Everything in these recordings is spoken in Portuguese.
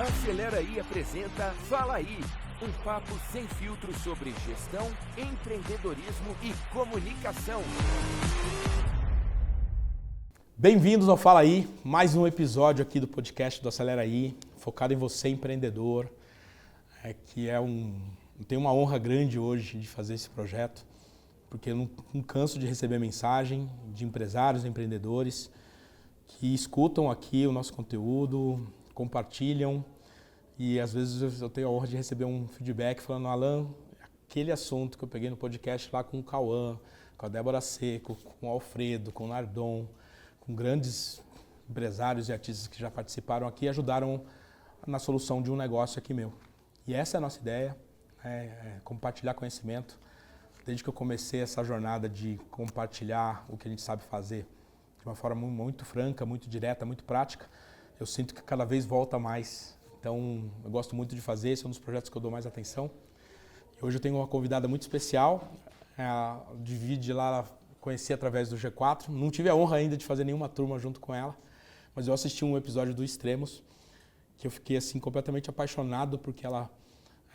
Acelera aí apresenta Fala Aí, um papo sem filtro sobre gestão, empreendedorismo e comunicação. Bem-vindos ao Fala Aí, mais um episódio aqui do podcast do Acelera Aí, focado em você, empreendedor, tenho uma honra grande hoje de fazer esse projeto, porque eu não canso de receber mensagem de empresários, empreendedores que escutam aqui o nosso conteúdo, compartilham e às vezes eu tenho a honra de receber um feedback falando: Alan, aquele assunto que eu peguei no podcast lá com o Cauã, com a Débora Seco, com o Alfredo, com o Nardon, com grandes empresários e artistas que já participaram aqui, ajudaram na solução de um negócio aqui meu. E essa é a nossa ideia, compartilhar conhecimento. Desde que eu comecei essa jornada de compartilhar o que a gente sabe fazer de uma forma muito franca, muito direta, muito prática, eu sinto que cada vez volta mais. Então, eu gosto muito de fazer, esse é um dos projetos que eu dou mais atenção. E hoje eu tenho uma convidada muito especial, divide lá, conheci através do G4, não tive a honra ainda de fazer nenhuma turma junto com ela, mas eu assisti um episódio do Extremos, que eu fiquei assim completamente apaixonado porque ela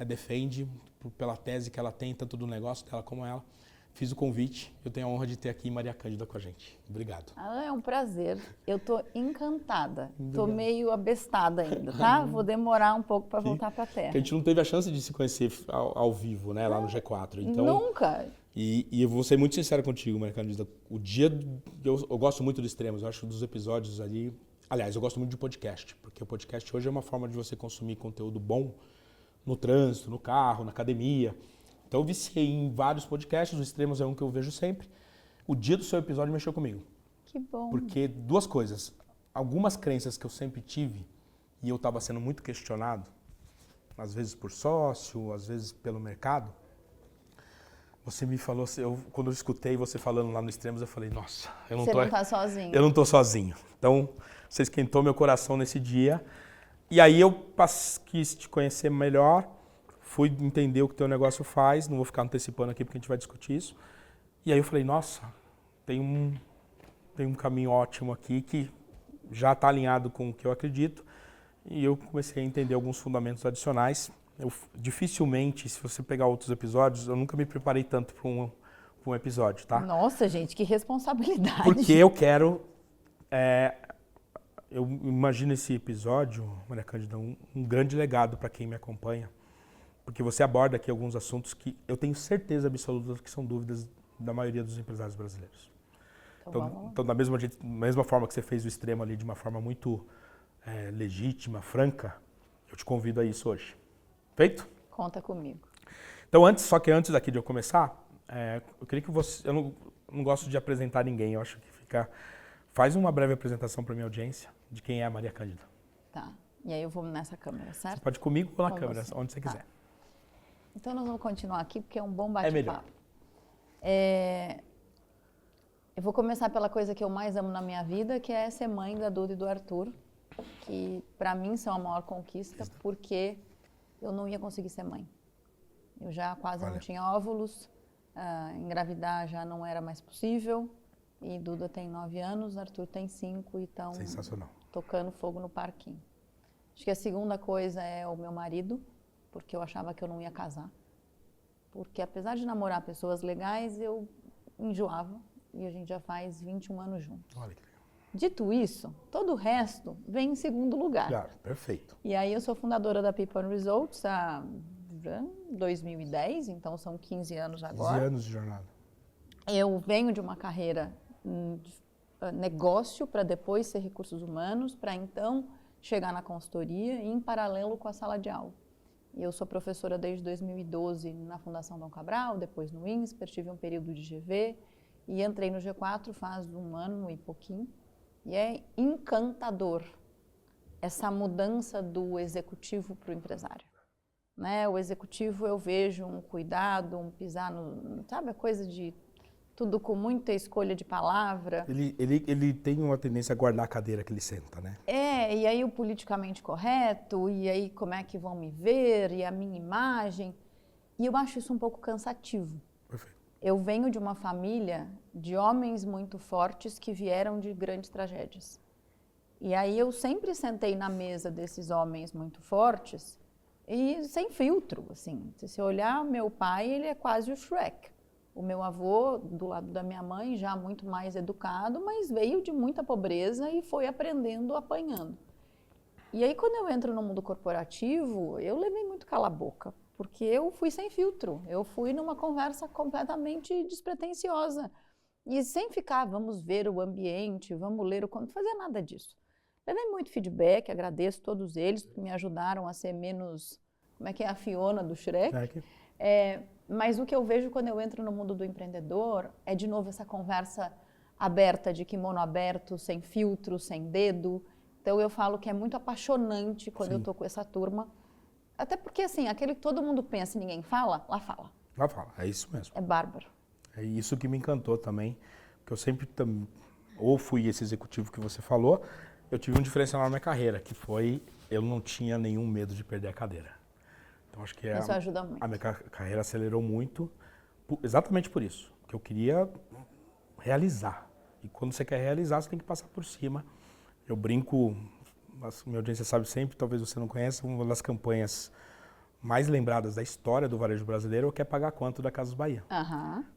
defende, pela tese que ela tem, tanto do negócio dela como ela. Fiz o convite, eu tenho a honra de ter aqui Maria Cândida com a gente. Obrigado. É um prazer, eu tô encantada, tô meio abestada ainda, tá? Vou demorar um pouco para voltar para a Terra. Porque a gente não teve a chance de se conhecer ao vivo, né, lá no G4. Então, nunca! E eu vou ser muito sincero contigo, Maria Cândida. O dia, eu gosto muito do Extremos, eu acho dos episódios ali... Aliás, eu gosto muito de podcast, porque o podcast hoje é uma forma de você consumir conteúdo bom no trânsito, no carro, na academia. Então eu viciei em vários podcasts, o Extremos é um que eu vejo sempre. O dia do seu episódio mexeu comigo. Que bom. Porque duas coisas. Algumas crenças que eu sempre tive, e eu estava sendo muito questionado, às vezes por sócio, às vezes pelo mercado. Você me falou, quando eu escutei você falando lá no Extremos, eu falei: nossa, eu não Você não está sozinho. Eu não estou sozinho. Então, você esquentou meu coração nesse dia. E aí eu quis te conhecer melhor, fui entender o que o teu negócio faz, não vou ficar antecipando aqui porque a gente vai discutir isso. E aí eu falei: nossa, tem um caminho ótimo aqui que já está alinhado com o que eu acredito. E eu comecei a entender alguns fundamentos adicionais. Dificilmente, se você pegar outros episódios, eu nunca me preparei tanto para um episódio, tá? Nossa, gente, que responsabilidade. Porque eu quero... eu imagino esse episódio, Maria Cândida, um grande legado para quem me acompanha. Porque você aborda aqui alguns assuntos que eu tenho certeza absoluta que são dúvidas da maioria dos empresários brasileiros. Então da mesma forma que você fez o Extremo ali de uma forma muito legítima, franca, eu te convido a isso hoje. Feito? Conta comigo. Então antes aqui de eu começar, eu queria que você... Eu não gosto de apresentar ninguém, eu acho que faz uma breve apresentação para minha audiência de quem é a Maria Cândida. Tá. E aí eu vou nessa câmera, certo? Você pode ir comigo ou na Com câmera, você. onde você quiser. Então nós vamos continuar aqui porque é um bom bate-papo. É melhor. Eu vou começar pela coisa que eu mais amo na minha vida, que é ser mãe da Duda e do Arthur, que para mim são a maior conquista, porque eu não ia conseguir ser mãe. Eu já quase não tinha óvulos, engravidar já não era mais possível. E Duda tem 9 anos, Arthur tem 5 e estão tocando fogo no parquinho. Acho que a segunda coisa é o meu marido, porque eu achava que eu não ia casar. Porque apesar de namorar pessoas legais, eu enjoava e a gente já faz 21 anos juntos. Olha que legal. Dito isso, todo o resto vem em segundo lugar. Claro, perfeito. E aí eu sou fundadora da People and Results há 2010, então são 15 anos agora. 15 anos de jornada. Eu venho de uma carreira de negócio para depois ser recursos humanos, para então chegar na consultoria e em paralelo com a sala de aula. Eu sou professora desde 2012 na Fundação Dom Cabral, depois no INSPER, tive um período de GV e entrei no G4 faz um ano e pouquinho. E é encantador essa mudança do executivo para o empresário. Né? O executivo eu vejo um cuidado, um pisar no... Sabe a coisa de tudo com muita escolha de palavra. Ele tem uma tendência a guardar a cadeira que ele senta, né? E aí o politicamente correto, e aí como é que vão me ver, e a minha imagem. E eu acho isso um pouco cansativo. Perfeito. Eu venho de uma família de homens muito fortes que vieram de grandes tragédias. E aí eu sempre sentei na mesa desses homens muito fortes e sem filtro, assim. Se você olhar, meu pai, ele é quase o Shrek. O meu avô, do lado da minha mãe, já muito mais educado, mas veio de muita pobreza e foi aprendendo, apanhando. E aí, quando eu entro no mundo corporativo, eu levei muito cala-boca, porque eu fui sem filtro. Eu fui numa conversa completamente despretensiosa. E sem ficar, vamos ver o ambiente, vamos ler o... Não fazia nada disso. Levei muito feedback, agradeço todos eles, que me ajudaram a ser menos... Como é que é a Fiona do Shrek? Mas o que eu vejo quando eu entro no mundo do empreendedor é, de novo, essa conversa aberta, de kimono aberto, sem filtro, sem dedo. Então, eu falo que é muito apaixonante quando eu tô com essa turma. Até porque, assim, aquele que todo mundo pensa e ninguém fala, lá fala. Lá fala, é isso mesmo. É bárbaro. É isso que me encantou também, porque eu sempre, ou fui esse executivo que você falou, eu tive um diferencial na minha carreira, que foi, eu não tinha nenhum medo de perder a cadeira. Então, acho que isso ajuda muito. A minha carreira acelerou muito, exatamente por isso, porque eu queria realizar. E quando você quer realizar, você tem que passar por cima. Eu brinco, a minha audiência sabe sempre, talvez você não conheça, uma das campanhas mais lembradas da história do varejo brasileiro é o Quer Pagar Quanto da Casas Bahia.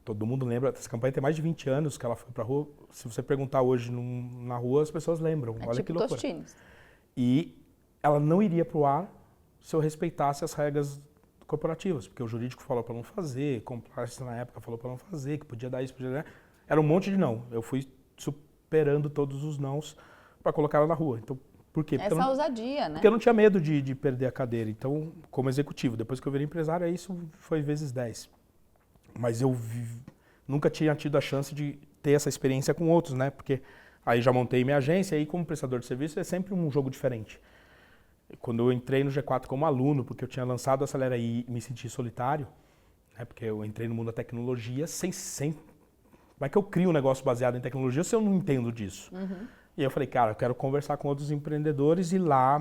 Todo mundo lembra, essa campanha tem mais de 20 anos que ela foi pra rua. Se você perguntar hoje na rua, as pessoas lembram. Olha tipo que loucura. Tostines. E ela não iria pro ar se eu respeitasse as regras corporativas, porque o jurídico falou para não fazer, compliance na época falou para não fazer, que podia dar isso, podia dar... Era um monte de não. Eu fui superando todos os nãos para colocar ela na rua. Então, por quê? Essa ousadia, né? Porque eu não tinha medo de perder a cadeira. Então, como executivo, depois que eu virei empresário, isso foi vezes 10. Mas eu nunca tinha tido a chance de ter essa experiência com outros, né? Porque aí já montei minha agência, e aí como prestador de serviço é sempre um jogo diferente. Quando eu entrei no G4 como aluno, porque eu tinha lançado a Acelera I e me senti solitário, né? Porque eu entrei no mundo da tecnologia sem... Como é que eu crio um negócio baseado em tecnologia se eu não entendo disso? E aí eu falei, cara, eu quero conversar com outros empreendedores e lá,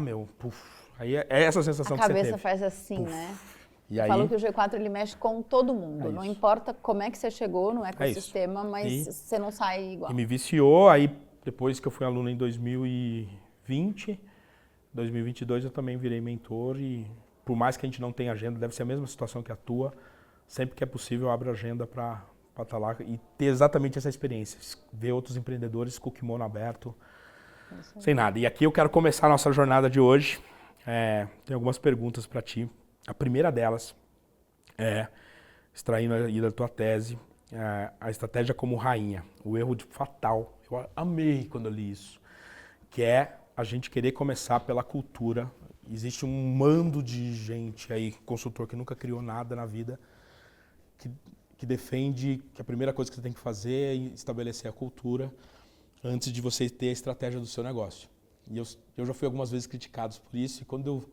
aí é essa sensação que você teve. A cabeça faz assim, né? E aí, falou que o G4 ele mexe com todo mundo. É não isso. importa como é que você chegou no ecossistema, mas você não sai igual. E me viciou, aí depois que eu fui aluno em 2020, 2022 eu também virei mentor e por mais que a gente não tenha agenda, deve ser a mesma situação que a tua, sempre que é possível eu abro agenda para estar lá e ter exatamente essa experiência, ver outros empreendedores com o kimono aberto, sem nada. E aqui eu quero começar a nossa jornada de hoje. Tem algumas perguntas para ti. A primeira delas é, extraindo aí da tua tese, a estratégia como rainha, o erro fatal. Eu amei quando eu li isso, que é a gente querer começar pela cultura. Existe um mando de gente aí, consultor que nunca criou nada na vida, que defende que a primeira coisa que você tem que fazer é estabelecer a cultura antes de você ter a estratégia do seu negócio. E eu já fui algumas vezes criticado por isso, e quando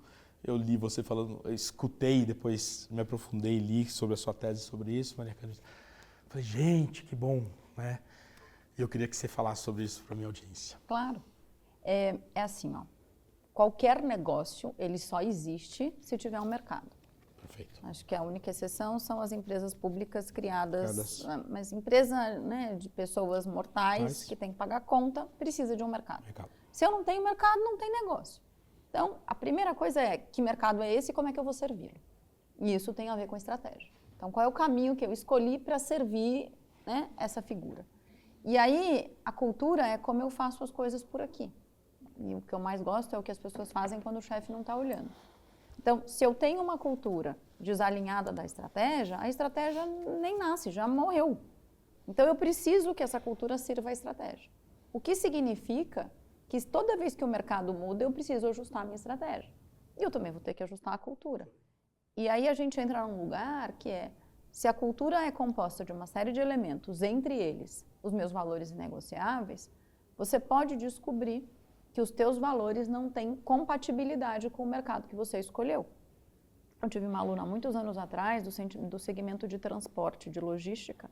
eu li você falando, eu escutei, depois me aprofundei e li sobre a sua tese sobre isso, Maria Carolina, falei, gente, que bom, né? E eu queria que você falasse sobre isso para a minha audiência. Claro. É assim, ó. Qualquer negócio, ele só existe se tiver um mercado. Perfeito. Acho que a única exceção são as empresas públicas criadas, mas empresa, né, de pessoas mortais que tem que pagar conta, precisa de um mercado. Se eu não tenho mercado, não tem negócio. Então, a primeira coisa é, que mercado é esse e como é que eu vou servi-lo? E isso tem a ver com estratégia. Então, qual é o caminho que eu escolhi para servir, né, essa figura? E aí, a cultura é como eu faço as coisas por aqui. E o que eu mais gosto é o que as pessoas fazem quando o chefe não está olhando. Então, se eu tenho uma cultura desalinhada da estratégia, a estratégia nem nasce, já morreu. Então, eu preciso que essa cultura sirva a estratégia. O que significa que toda vez que o mercado muda, eu preciso ajustar a minha estratégia. E eu também vou ter que ajustar a cultura. E aí a gente entra num lugar que é, se a cultura é composta de uma série de elementos, entre eles os meus valores inegociáveis, você pode descobrir que os teus valores não têm compatibilidade com o mercado que você escolheu. Eu tive uma aluna há muitos anos atrás do segmento de transporte, de logística,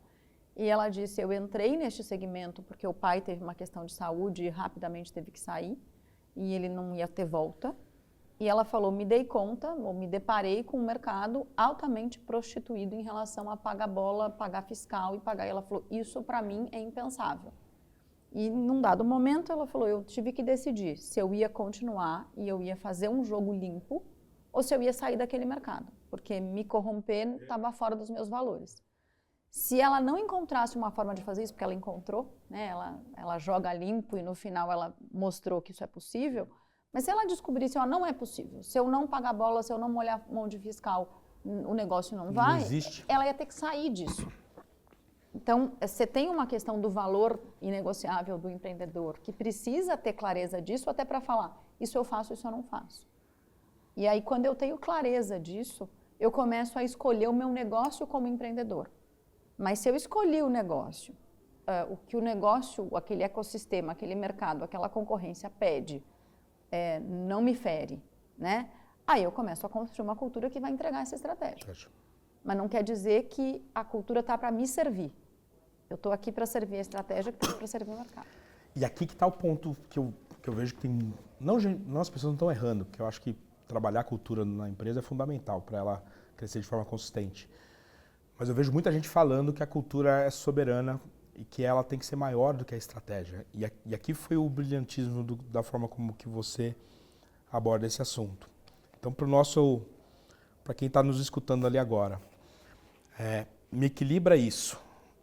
e ela disse, eu entrei neste segmento porque o pai teve uma questão de saúde e rapidamente teve que sair, e ele não ia ter volta. E ela falou, me dei conta, ou me deparei com um mercado altamente prostituído em relação a pagar bola, pagar fiscal e pagar. E ela falou, isso para mim é impensável. E num dado momento ela falou, eu tive que decidir se eu ia continuar e eu ia fazer um jogo limpo ou se eu ia sair daquele mercado, porque me corromper estava fora dos meus valores. Se ela não encontrasse uma forma de fazer isso, porque ela encontrou, né, ela joga limpo e no final ela mostrou que isso é possível, mas se ela descobrisse, ó, não é possível, se eu não pagar bola, se eu não molhar mão de fiscal, o negócio não vai, ela ia ter que sair disso. Então, você tem uma questão do valor inegociável do empreendedor, que precisa ter clareza disso até para falar, isso eu faço, isso eu não faço. E aí, quando eu tenho clareza disso, eu começo a escolher o meu negócio como empreendedor. Mas se eu escolhi o negócio, o que o negócio, aquele ecossistema, aquele mercado, aquela concorrência pede, não me fere, né? Aí eu começo a construir uma cultura que vai entregar essa estratégia. Mas não quer dizer que a cultura está para me servir. Eu estou aqui para servir a estratégia, que está para servir o mercado. E aqui que está o ponto que eu vejo que tem... Não, as pessoas não estão errando, porque eu acho que trabalhar a cultura na empresa é fundamental para ela crescer de forma consistente. Mas eu vejo muita gente falando que a cultura é soberana e que ela tem que ser maior do que a estratégia. E aqui foi o brilhantismo da forma como que você aborda esse assunto. Então, para quem está nos escutando ali agora, me equilibra isso,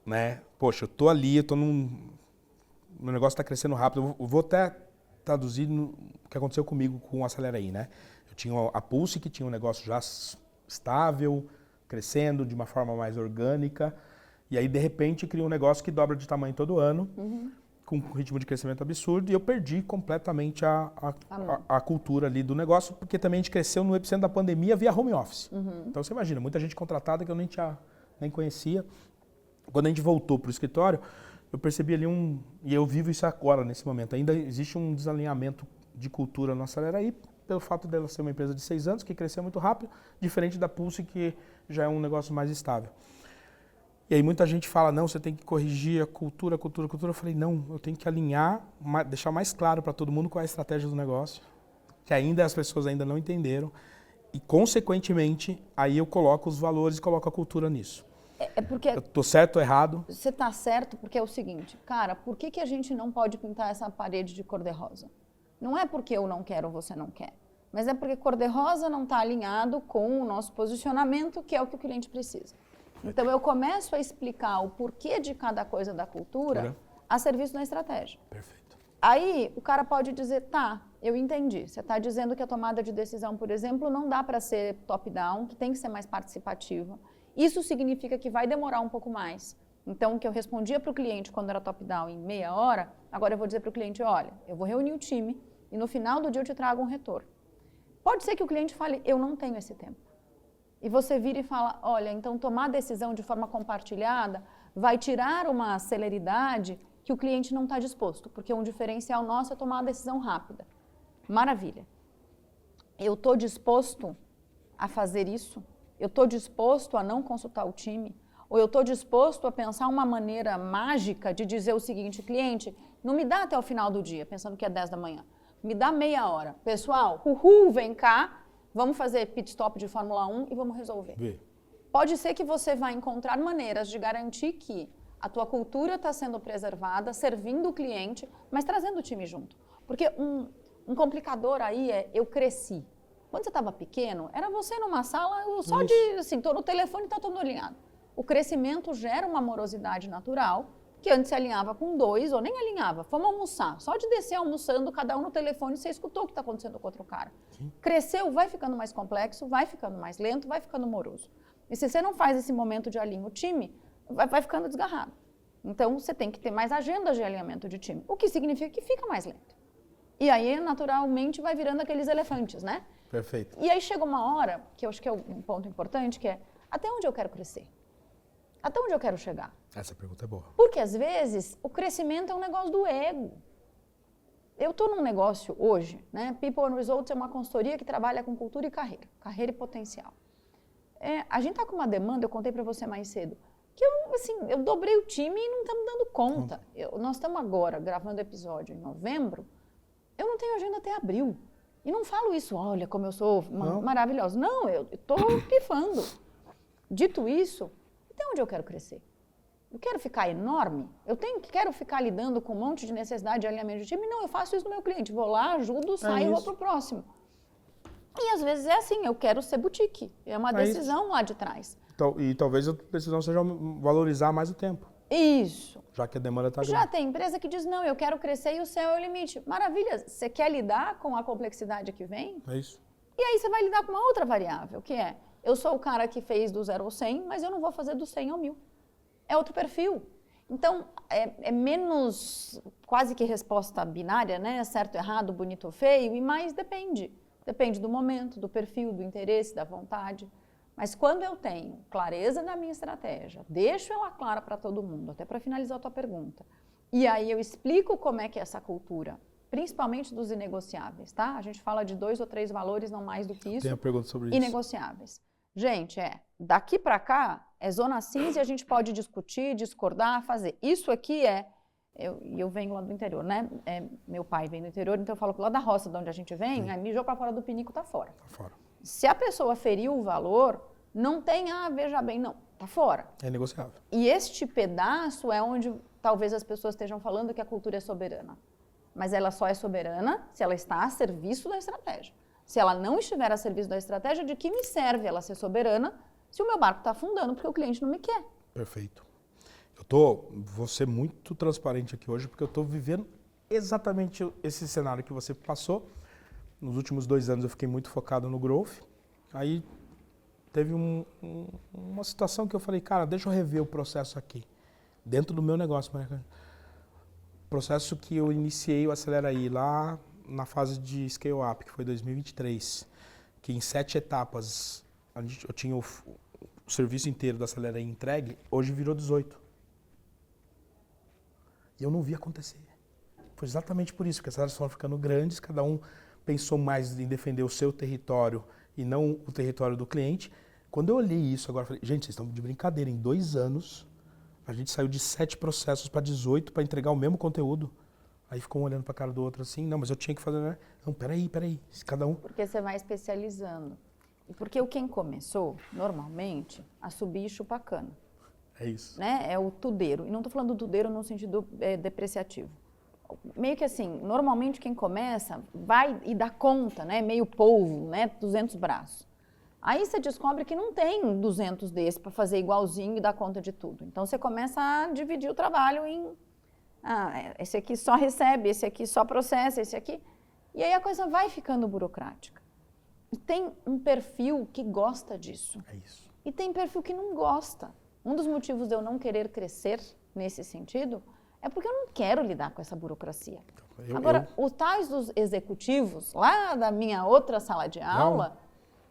né? Poxa, eu estou ali, meu negócio está crescendo rápido. Eu vou até traduzir o que aconteceu comigo com o Acelera aí, né? Eu tinha a Pulse, que tinha um negócio já estável, crescendo de uma forma mais orgânica, e aí de repente cria um negócio que dobra de tamanho todo ano, com um ritmo de crescimento absurdo, e eu perdi completamente a cultura ali do negócio, porque também a gente cresceu no epicentro da pandemia via home office. Então você imagina, muita gente contratada que eu nem conhecia. Quando a gente voltou para o escritório, eu percebi ali e eu vivo isso agora, nesse momento, ainda existe um desalinhamento de cultura no Acelera aí, pelo fato dela ser uma empresa de 6 anos, que cresceu muito rápido, diferente da Pulse, que já é um negócio mais estável. E aí muita gente fala, não, você tem que corrigir a cultura. Eu falei, não, eu tenho que alinhar, deixar mais claro para todo mundo qual é a estratégia do negócio, que ainda as pessoas ainda não entenderam, e consequentemente, aí eu coloco os valores e coloco a cultura nisso. Porque eu tô certo ou errado? Você está certo porque é o seguinte, cara, por que a gente não pode pintar essa parede de cor-de-rosa? Não é porque eu não quero ou você não quer, mas é porque cor-de-rosa não está alinhado com o nosso posicionamento, que é o que o cliente precisa. Então eu começo a explicar o porquê de cada coisa da cultura a serviço da estratégia. Perfeito. Aí o cara pode dizer, tá, eu entendi. Você está dizendo que a tomada de decisão, por exemplo, não dá para ser top-down, que tem que ser mais participativa. Isso significa que vai demorar um pouco mais. Então, o que eu respondia para o cliente quando era top-down em meia hora, agora eu vou dizer para o cliente, olha, eu vou reunir o time e no final do dia eu te trago um retorno. Pode ser que o cliente fale, eu não tenho esse tempo. E você vira e fala, olha, então tomar decisão de forma compartilhada vai tirar uma celeridade que o cliente não está disposto, porque um diferencial nosso é tomar a decisão rápida. Maravilha. Eu estou disposto a fazer isso? Eu estou disposto a não consultar o time? Ou eu estou disposto a pensar uma maneira mágica de dizer o seguinte, cliente, não me dá até o final do dia, pensando que é 10 da manhã. Me dá meia hora. Pessoal, vem cá, vamos fazer pit stop de Fórmula 1 e vamos resolver. Pode ser que você vai encontrar maneiras de garantir que a tua cultura está sendo preservada, servindo o cliente, mas trazendo o time junto. Porque um complicador aí é, eu cresci. Quando você estava pequeno, era você numa sala, só de, assim, tô no telefone e tá todo alinhado. O crescimento gera uma morosidade natural, que antes se alinhava com 2, ou nem alinhava, fomos almoçar. Só de descer almoçando, cada um no telefone, você escutou o que está acontecendo com outro cara. Sim. Cresceu, vai ficando mais complexo, vai ficando mais lento, vai ficando moroso. E se você não faz esse momento de alinho o time, vai ficando desgarrado. Então, você tem que ter mais agendas de alinhamento de time, o que significa que fica mais lento. E aí, naturalmente, vai virando aqueles elefantes, né? Perfeito. E aí chega uma hora, que eu acho que é um ponto importante, que é, até onde eu quero crescer? Até onde eu quero chegar? Essa pergunta é boa. Porque, às vezes, o crescimento é um negócio do ego. Eu estou num negócio hoje, né? People and Results é uma consultoria que trabalha com cultura e carreira e potencial. A gente está com uma demanda, eu contei para você mais cedo, que eu dobrei o time e não estamos dando conta. Nós estamos agora gravando episódio em novembro, eu não tenho agenda até abril. E não falo isso, olha como eu sou maravilhosa. Não, eu estou pifando. Dito isso, até onde eu quero crescer? Eu quero ficar enorme? Quero ficar lidando com um monte de necessidade de alinhamento de time? Não, eu faço isso no meu cliente. Vou lá, ajudo, saio e vou para o próximo. E às vezes é assim, eu quero ser boutique. É uma decisão lá de trás. E talvez a decisão seja valorizar mais o tempo. Isso. Já que a demanda está grande. Já tem empresa que diz, não, eu quero crescer e o céu é o limite. Maravilha, você quer lidar com a complexidade que vem? É isso. E aí você vai lidar com uma outra variável, que é, eu sou o cara que fez do 0 ao 100, mas eu não vou fazer do 100 ao 1000. É outro perfil. Então, é menos quase que resposta binária, né? Certo, errado, bonito ou feio, e mais depende. Depende do momento, do perfil, do interesse, da vontade. Mas quando eu tenho clareza da minha estratégia, deixo ela clara para todo mundo, até para finalizar a tua pergunta, e aí eu explico como é que é essa cultura, principalmente dos inegociáveis, tá? A gente fala de 2 ou 3 valores, não mais do que isso. Tem uma pergunta sobre isso. Inegociáveis. Gente, daqui para cá é zona cinza e a gente pode discutir, discordar, fazer. Isso aqui eu venho lá do interior, né? Meu pai vem do interior, então eu falo que lá da roça de onde a gente vem, aí mijou para fora do pinico, tá fora. Tá fora. Se a pessoa feriu o valor, não tem, veja bem, não, tá fora. É negociável. E este pedaço é onde talvez as pessoas estejam falando que a cultura é soberana. Mas ela só é soberana se ela está a serviço da estratégia. Se ela não estiver a serviço da estratégia, de que me serve ela ser soberana se o meu barco está afundando porque o cliente não me quer? Perfeito. Vou ser muito transparente aqui hoje porque eu estou vivendo exatamente esse cenário que você passou. Nos últimos 2 anos eu fiquei muito focado no growth. Aí teve uma situação que eu falei, cara, deixa eu rever o processo aqui, dentro do meu negócio. Processo que eu iniciei o Acelera aí lá na fase de scale up, que foi 2023, que em 7 etapas eu tinha o serviço inteiro da Acelera aí entregue, hoje virou 18. E eu não vi acontecer. Foi exatamente por isso, porque as áreas foram ficando grandes, cada um pensou mais em defender o seu território e não o território do cliente. Quando eu olhei isso agora, eu falei, gente, vocês estão de brincadeira, em 2 anos a gente saiu de 7 processos para 18 para entregar o mesmo conteúdo. Aí ficou um olhando para a cara do outro assim, não, mas eu tinha que fazer, né? Não, peraí, cada um... Porque você vai especializando. E porque quem começou, normalmente, a subir e chupa cana. É isso. Né? É o tudeiro. E não estou falando tudeiro no sentido depreciativo. Meio que assim, normalmente quem começa vai e dá conta, né? Meio polvo, né? 200 braços. Aí você descobre que não tem 200 desses para fazer igualzinho e dar conta de tudo. Então você começa a dividir o trabalho em... esse aqui só recebe, esse aqui só processa, esse aqui... E aí a coisa vai ficando burocrática. E tem um perfil que gosta disso. É isso. E tem perfil que não gosta. Um dos motivos de eu não querer crescer nesse sentido é porque eu não quero lidar com essa burocracia. Agora, os tais dos executivos, lá da minha outra sala de aula...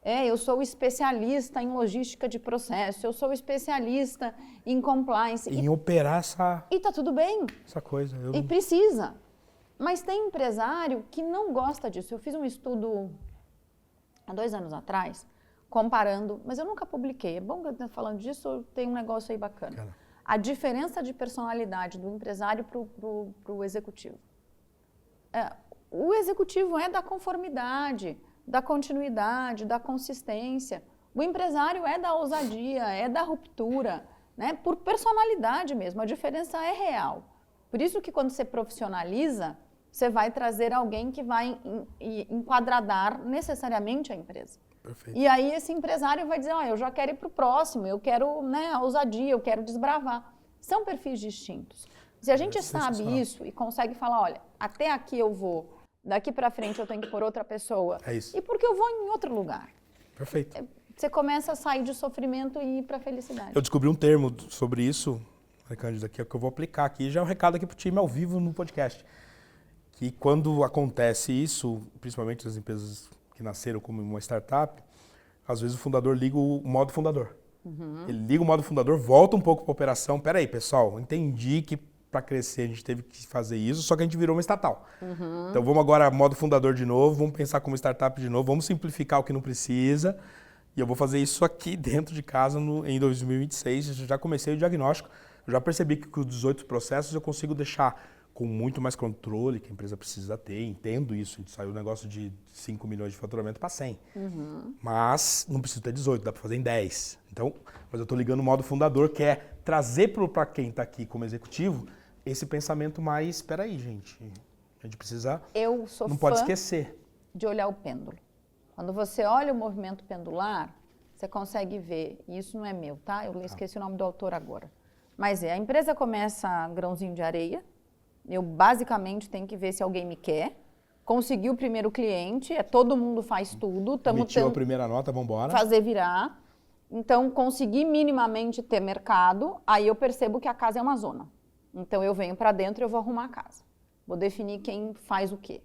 eu sou especialista em logística de processo, eu sou especialista em compliance. Em operar essa... E tá tudo bem. Essa coisa. E precisa. Mas tem empresário que não gosta disso. Eu fiz um estudo há 2 anos atrás, comparando, mas eu nunca publiquei. É bom que eu estou falando disso, tem um negócio aí bacana. Cara. A diferença de personalidade do empresário para o executivo. O executivo é da conformidade, da continuidade, da consistência. O empresário é da ousadia, é da ruptura, né? Por personalidade mesmo, a diferença é real. Por isso que quando você profissionaliza, você vai trazer alguém que vai enquadradar necessariamente a empresa. Perfeito. E aí esse empresário vai dizer, eu já quero ir para o próximo, eu quero, né, a ousadia, eu quero desbravar. São perfis distintos. Se a gente sabe isso e consegue falar, olha, até aqui eu vou, daqui para frente eu tenho que pôr outra pessoa. É isso. E porque eu vou em outro lugar. Perfeito. Você começa a sair de sofrimento e ir para a felicidade. Eu descobri um termo sobre isso, Cândido, aqui, que eu vou aplicar aqui. Já é um recado aqui para o time ao vivo no podcast. Que quando acontece isso, principalmente nas empresas que nasceram como uma startup, às vezes o fundador liga o modo fundador. Uhum. Ele liga o modo fundador, volta um pouco para a operação. Peraí, pessoal, entendi que para crescer a gente teve que fazer isso, só que a gente virou uma estatal. Uhum. Então vamos agora modo fundador de novo, vamos pensar como startup de novo, vamos simplificar o que não precisa. E eu vou fazer isso aqui dentro de casa em 2026. Eu já comecei o diagnóstico, eu já percebi que com os 18 processos eu consigo deixar com muito mais controle que a empresa precisa ter, entendo isso, a gente saiu um negócio de 5 milhões de faturamento para 100. Mas não preciso ter 18, dá para fazer em 10. Então, mas eu estou ligando o modo fundador, que é trazer para quem está aqui como executivo esse pensamento mais, espera aí, gente, a gente precisa, Eu sou não pode fã esquecer. de olhar o pêndulo. Quando você olha o movimento pendular, você consegue ver, e isso não é meu, tá? Eu esqueci o nome do autor agora. Mas a empresa começa grãozinho de areia, eu basicamente tenho que ver se alguém me quer, consegui o primeiro cliente, todo mundo faz tudo, Emitiu a primeira nota, vamos embora. fazer virar. Então, consegui minimamente ter mercado, aí eu percebo que a casa é uma zona. Então, eu venho para dentro e eu vou arrumar a casa. Vou definir quem faz o quê.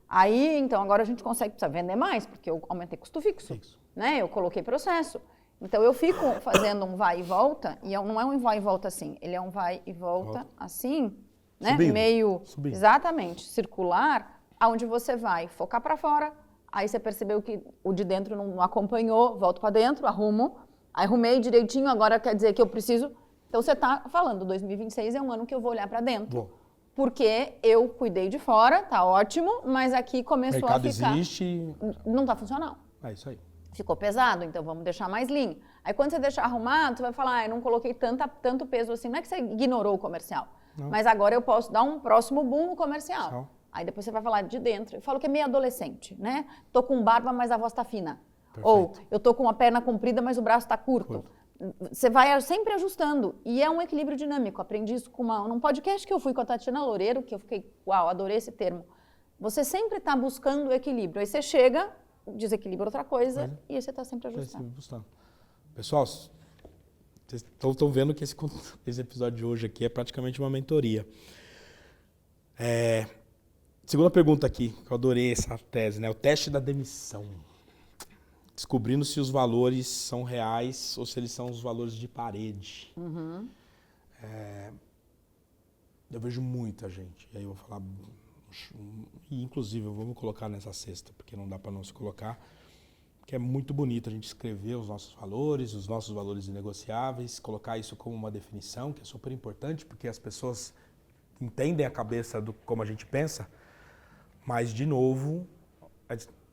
Aí, então, agora a gente consegue vender mais, porque eu aumentei custo fixo, né? Eu coloquei processo. Então, eu fico fazendo um vai e volta, e não é um vai e volta assim, ele é um vai e volta assim, né? Subindo. Meio, Subindo. exatamente, circular, aonde você vai focar para fora, aí você percebeu que o de dentro não acompanhou, volto para dentro, arrumo, aí arrumei direitinho, agora quer dizer que eu preciso... Então, você está falando, 2026 é um ano que eu vou olhar para dentro. Bom. Porque eu cuidei de fora, tá ótimo, mas aqui começou a Mercado ficar... existe. Não tá funcional. É isso aí. Ficou pesado, então vamos deixar mais lean. Aí quando você deixar arrumado, você vai falar, eu não coloquei tanto peso assim. Não é que você ignorou o comercial, mas agora eu posso dar um próximo boom no comercial. Aí depois você vai falar de dentro. Eu falo que é meio adolescente, né? Tô com barba, mas a voz tá fina. Perfeito. Ou eu tô com a perna comprida, mas o braço tá curto. Você vai sempre ajustando. E é um equilíbrio dinâmico. Aprendi isso num podcast que eu fui com a Tatiana Loureiro, que eu fiquei, uau, adorei esse termo. Você sempre está buscando o equilíbrio. Aí você chega, desequilibra outra coisa, e aí você está sempre ajustando. Pessoal, vocês estão vendo que esse episódio de hoje aqui é praticamente uma mentoria. Segunda pergunta aqui, que eu adorei essa tese, né? O teste da demissão. Descobrindo se os valores são reais ou se eles são os valores de parede. Eu vejo muita gente, e aí eu vou falar, e inclusive vamos colocar nessa cesta, porque não dá para não se colocar, que é muito bonito a gente escrever os nossos valores inegociáveis, colocar isso como uma definição, que é super importante, porque as pessoas entendem a cabeça do como a gente pensa, mas, de novo,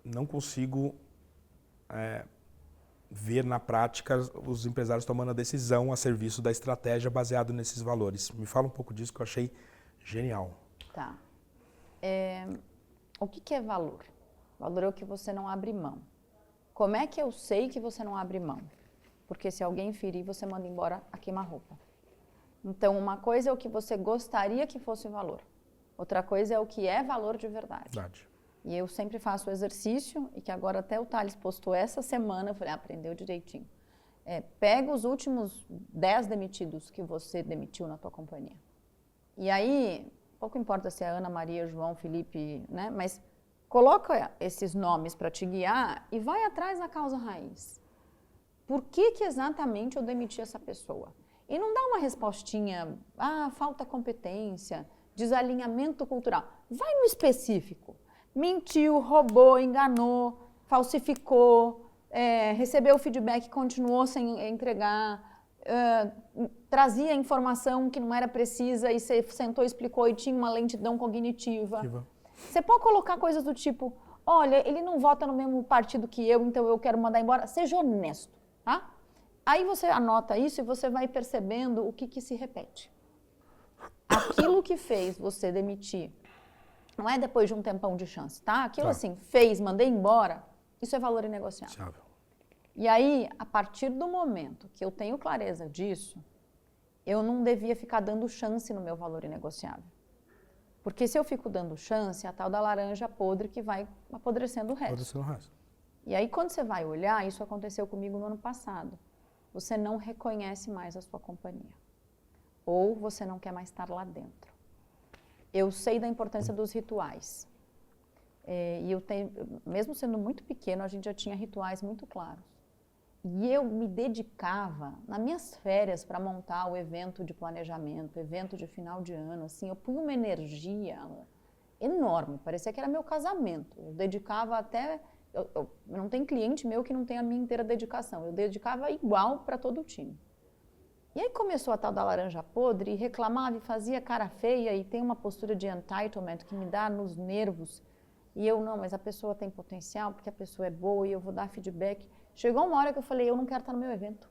não consigo ver na prática os empresários tomando a decisão a serviço da estratégia baseado nesses valores. Me fala um pouco disso que eu achei genial. Tá. O que é valor? Valor é o que você não abre mão. Como é que eu sei que você não abre mão? Porque se alguém ferir, você manda embora a queima-roupa. Então, uma coisa é o que você gostaria que fosse valor. Outra coisa é o que é valor de verdade. E eu sempre faço o exercício, e que agora até o Thales postou essa semana, eu falei, aprendeu direitinho. Pega os últimos 10 demitidos que você demitiu na tua companhia. E aí, pouco importa se é Ana, Maria, João, Felipe, né? Mas coloca esses nomes para te guiar e vai atrás da causa raiz. Por que exatamente eu demiti essa pessoa? E não dá uma respostinha, falta competência, desalinhamento cultural. Vai no específico. Mentiu, roubou, enganou, falsificou, recebeu o feedback, continuou sem entregar, trazia informação que não era precisa e você sentou, explicou e tinha uma lentidão cognitiva. Você pode colocar coisas do tipo, olha, ele não vota no mesmo partido que eu, então eu quero mandar embora. Seja honesto, tá? Aí você anota isso e você vai percebendo o que se repete. Aquilo que fez você demitir, não é depois de um tempão de chance, tá? Aquilo assim, fez, mandei embora, isso é valor inegociável. E aí, a partir do momento que eu tenho clareza disso, eu não devia ficar dando chance no meu valor inegociável. Porque se eu fico dando chance, é a tal da laranja podre que vai apodrecendo o resto. E aí, quando você vai olhar, isso aconteceu comigo no ano passado. Você não reconhece mais a sua companhia. Ou você não quer mais estar lá dentro. Eu sei da importância dos rituais. E eu tenho, mesmo sendo muito pequeno, a gente já tinha rituais muito claros. E eu me dedicava, nas minhas férias, para montar o evento de planejamento, evento de final de ano, assim, eu punha uma energia enorme, parecia que era meu casamento. Eu dedicava até... não tem cliente meu que não tenha a minha inteira dedicação. Eu dedicava igual para todo o time. E aí começou a tal da laranja podre e reclamava e fazia cara feia e tem uma postura de entitlement que me dá nos nervos. E eu, não, mas a pessoa tem potencial, porque a pessoa é boa e eu vou dar feedback. Chegou uma hora que eu falei, eu não quero estar no meu evento.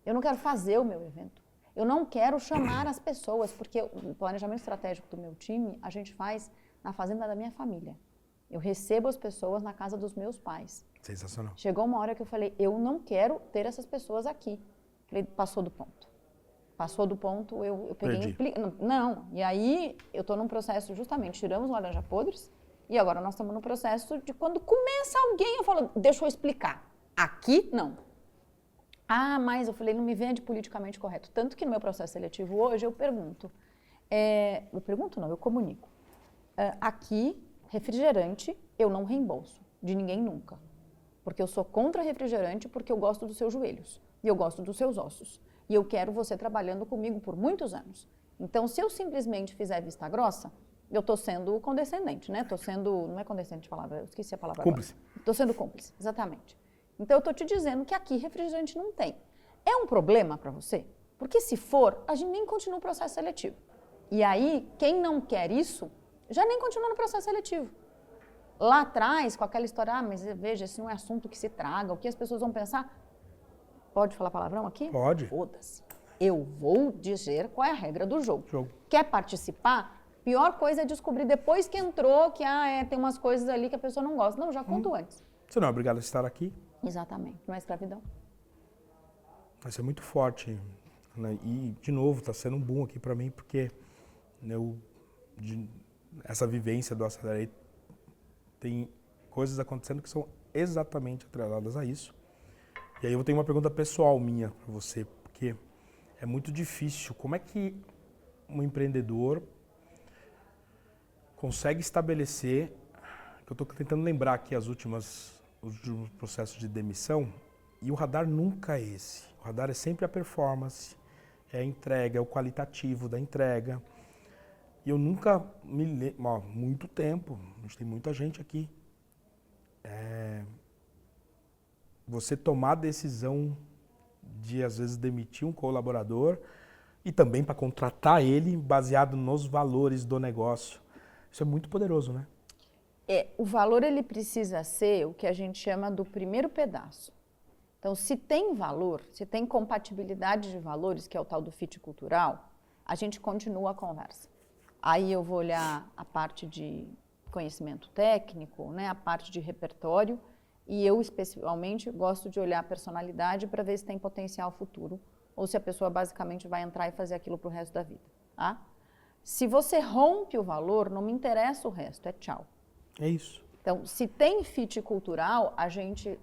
Eu não quero fazer o meu evento. Eu não quero chamar as pessoas, porque o planejamento estratégico do meu time, a gente faz na fazenda da minha família. Eu recebo as pessoas na casa dos meus pais. Sensacional. Chegou uma hora que eu falei, eu não quero ter essas pessoas aqui. Falei, passou do ponto. Passou do ponto, eu peguei... Não, e aí eu estou num processo, justamente, tiramos laranja podres, e agora nós estamos no processo de quando começa alguém, eu falo, deixa eu explicar. Aqui, não. Ah, mas eu falei, não me vende politicamente correto. Tanto que no meu processo seletivo hoje eu pergunto. Eu comunico. Aqui, refrigerante, eu não reembolso. De ninguém nunca. Porque eu sou contra refrigerante porque eu gosto dos seus joelhos. E eu gosto dos seus ossos. E eu quero você trabalhando comigo por muitos anos. Então, se eu simplesmente fizer vista grossa, eu estou sendo condescendente, né? Estou sendo, não é condescendente a palavra, eu esqueci a palavra Cúmplice. Estou sendo cúmplice, exatamente. Então, eu estou te dizendo que aqui refrigerante não tem. É um problema para você? Porque se for, a gente nem continua o processo seletivo. E aí, quem não quer isso, já nem continua no processo seletivo. Lá atrás, com aquela história, mas veja, esse não é assunto que se traga, o que as pessoas vão pensar? Pode falar palavrão aqui? Pode. Foda-se. Eu vou dizer qual é a regra do jogo. Quer participar? Pior coisa é descobrir depois que entrou que tem umas coisas ali que a pessoa não gosta. Não, já conto antes. Você não é obrigado a estar aqui. Exatamente, não é escravidão. Vai ser muito forte, né? E, de novo, está sendo um boom aqui para mim, porque essa vivência do Acelerate tem coisas acontecendo que são exatamente atreladas a isso. E aí eu tenho uma pergunta pessoal minha para você, porque é muito difícil. Como é que um empreendedor consegue estabelecer, que eu estou tentando lembrar aqui os últimos processos de demissão, e o radar nunca é esse. O radar é sempre a performance, é a entrega, é o qualitativo da entrega. E eu nunca me lembro, há muito tempo, a gente tem muita gente aqui, você tomar a decisão de, às vezes, demitir um colaborador e também para contratar ele baseado nos valores do negócio. Isso é muito poderoso, né? O valor ele precisa ser o que a gente chama do primeiro pedaço. Então, se tem valor, se tem compatibilidade de valores, que é o tal do fit cultural, a gente continua a conversa. Aí eu vou olhar a parte de conhecimento técnico, né, a parte de repertório, e eu especialmente gosto de olhar a personalidade para ver se tem potencial futuro ou se a pessoa basicamente vai entrar e fazer aquilo para o resto da vida. Tá? Se você rompe o valor, não me interessa o resto, é tchau. É isso. Então, se tem fit cultural, a gente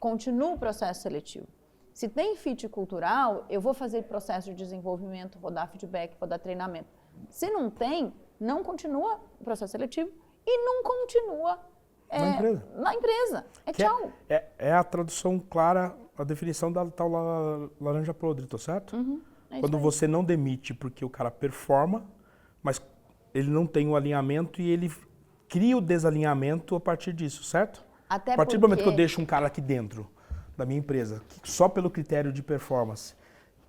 continua o processo seletivo. Se tem fit cultural, eu vou fazer processo de desenvolvimento, vou dar feedback, vou dar treinamento. Se não tem, não continua o processo seletivo e não continua na empresa. Tchau. É a tradução clara, a definição da tal laranja podre, tô certo? Quando você não demite porque o cara performa, mas ele não tem o alinhamento e ele cria o desalinhamento a partir disso, certo? A partir do momento que eu deixo um cara aqui dentro da minha empresa, só pelo critério de performance,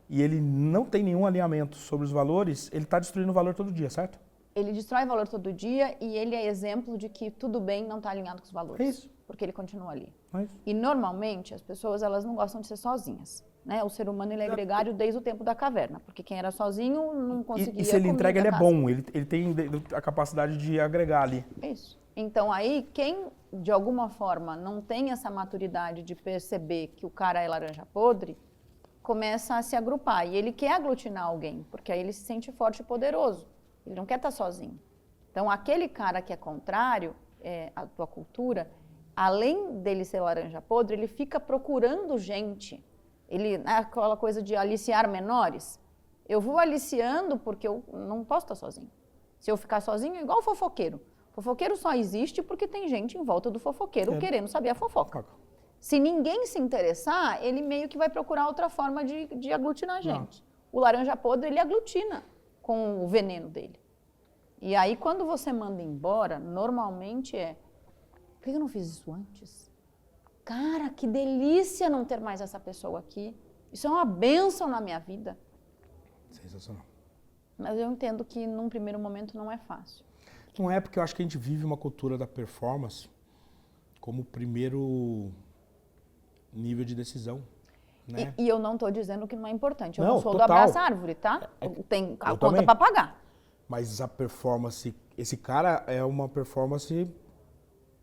e ele não tem nenhum alinhamento sobre os valores, ele está destruindo o valor todo dia, certo? Ele destrói valor todo dia e ele é exemplo de que tudo bem não está alinhado com os valores. É isso. Porque ele continua ali. É isso. E normalmente as pessoas elas não gostam de ser sozinhas. Né? O ser humano ele é gregário desde o tempo da caverna, porque quem era sozinho não conseguia. E se ele entrega, ele é bom, ele tem a capacidade de agregar ali. Isso. Então aí, quem de alguma forma não tem essa maturidade de perceber que o cara é laranja podre, começa a se agrupar. E ele quer aglutinar alguém, porque aí ele se sente forte e poderoso. Ele não quer estar sozinho. Então, aquele cara que é contrário à tua cultura, além dele ser laranja podre, ele fica procurando gente. Ele, aquela coisa de aliciar menores. Eu vou aliciando porque eu não posso estar sozinho. Se eu ficar sozinho, é igual o fofoqueiro. O fofoqueiro só existe porque tem gente em volta do fofoqueiro querendo saber a fofoca. Se ninguém se interessar, ele meio que vai procurar outra forma de aglutinar a gente. Não. O laranja podre, ele aglutina com o veneno dele. E aí, quando você manda embora, normalmente por que eu não fiz isso antes? Cara, que delícia não ter mais essa pessoa aqui. Isso é uma bênção na minha vida. Sensacional. Mas eu entendo que num primeiro momento não é fácil. Não é, porque eu acho que a gente vive uma cultura da performance como primeiro nível de decisão. Né? E eu não estou dizendo que não é importante. Eu Não, não sou total. do abraço árvore, tá? Tem a conta também. para pagar. Mas a performance, esse cara é uma performance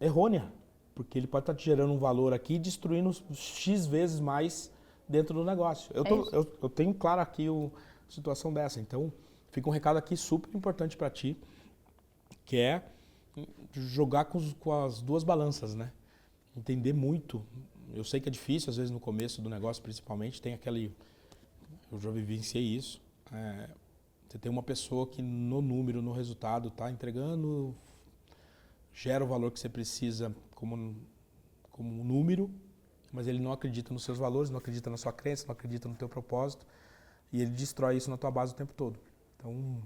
errônea. Porque ele pode estar te gerando um valor aqui e destruindo X vezes mais dentro do negócio. Eu tenho claro aqui a situação dessa. Então, fica um recado aqui super importante para ti, que é jogar com as duas balanças, né? Entender muito. Eu sei que é difícil, às vezes, no começo do negócio, principalmente, tem aquele... Eu já vivenciei isso. Você tem uma pessoa que no número, no resultado, está entregando, gera o valor que você precisa como um número, mas ele não acredita nos seus valores, não acredita na sua crença, não acredita no teu propósito, e ele destrói isso na tua base o tempo todo. Então,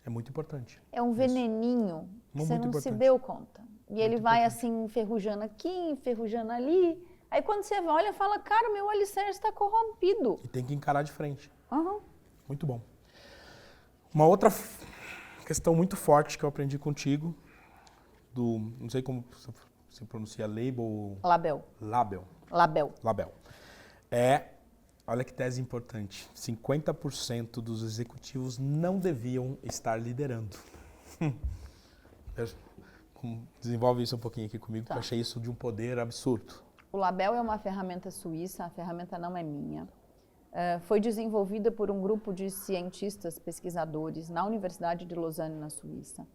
é muito importante. É um veneninho que você não se deu conta. E ele vai assim, enferrujando aqui, enferrujando ali. Aí quando você olha, fala, cara, meu alicerce está corrompido. E tem que encarar de frente. Uhum. Muito bom. Uma outra questão muito forte que eu aprendi contigo, não sei como se pronuncia, Label. Olha que tese importante, 50% dos executivos não deviam estar liderando. Desenvolve isso um pouquinho aqui comigo, porque eu achei isso de um poder absurdo. O Label é uma ferramenta suíça, a ferramenta não é minha. Foi desenvolvida por um grupo de cientistas, pesquisadores na Universidade de Lausanne, na Suíça.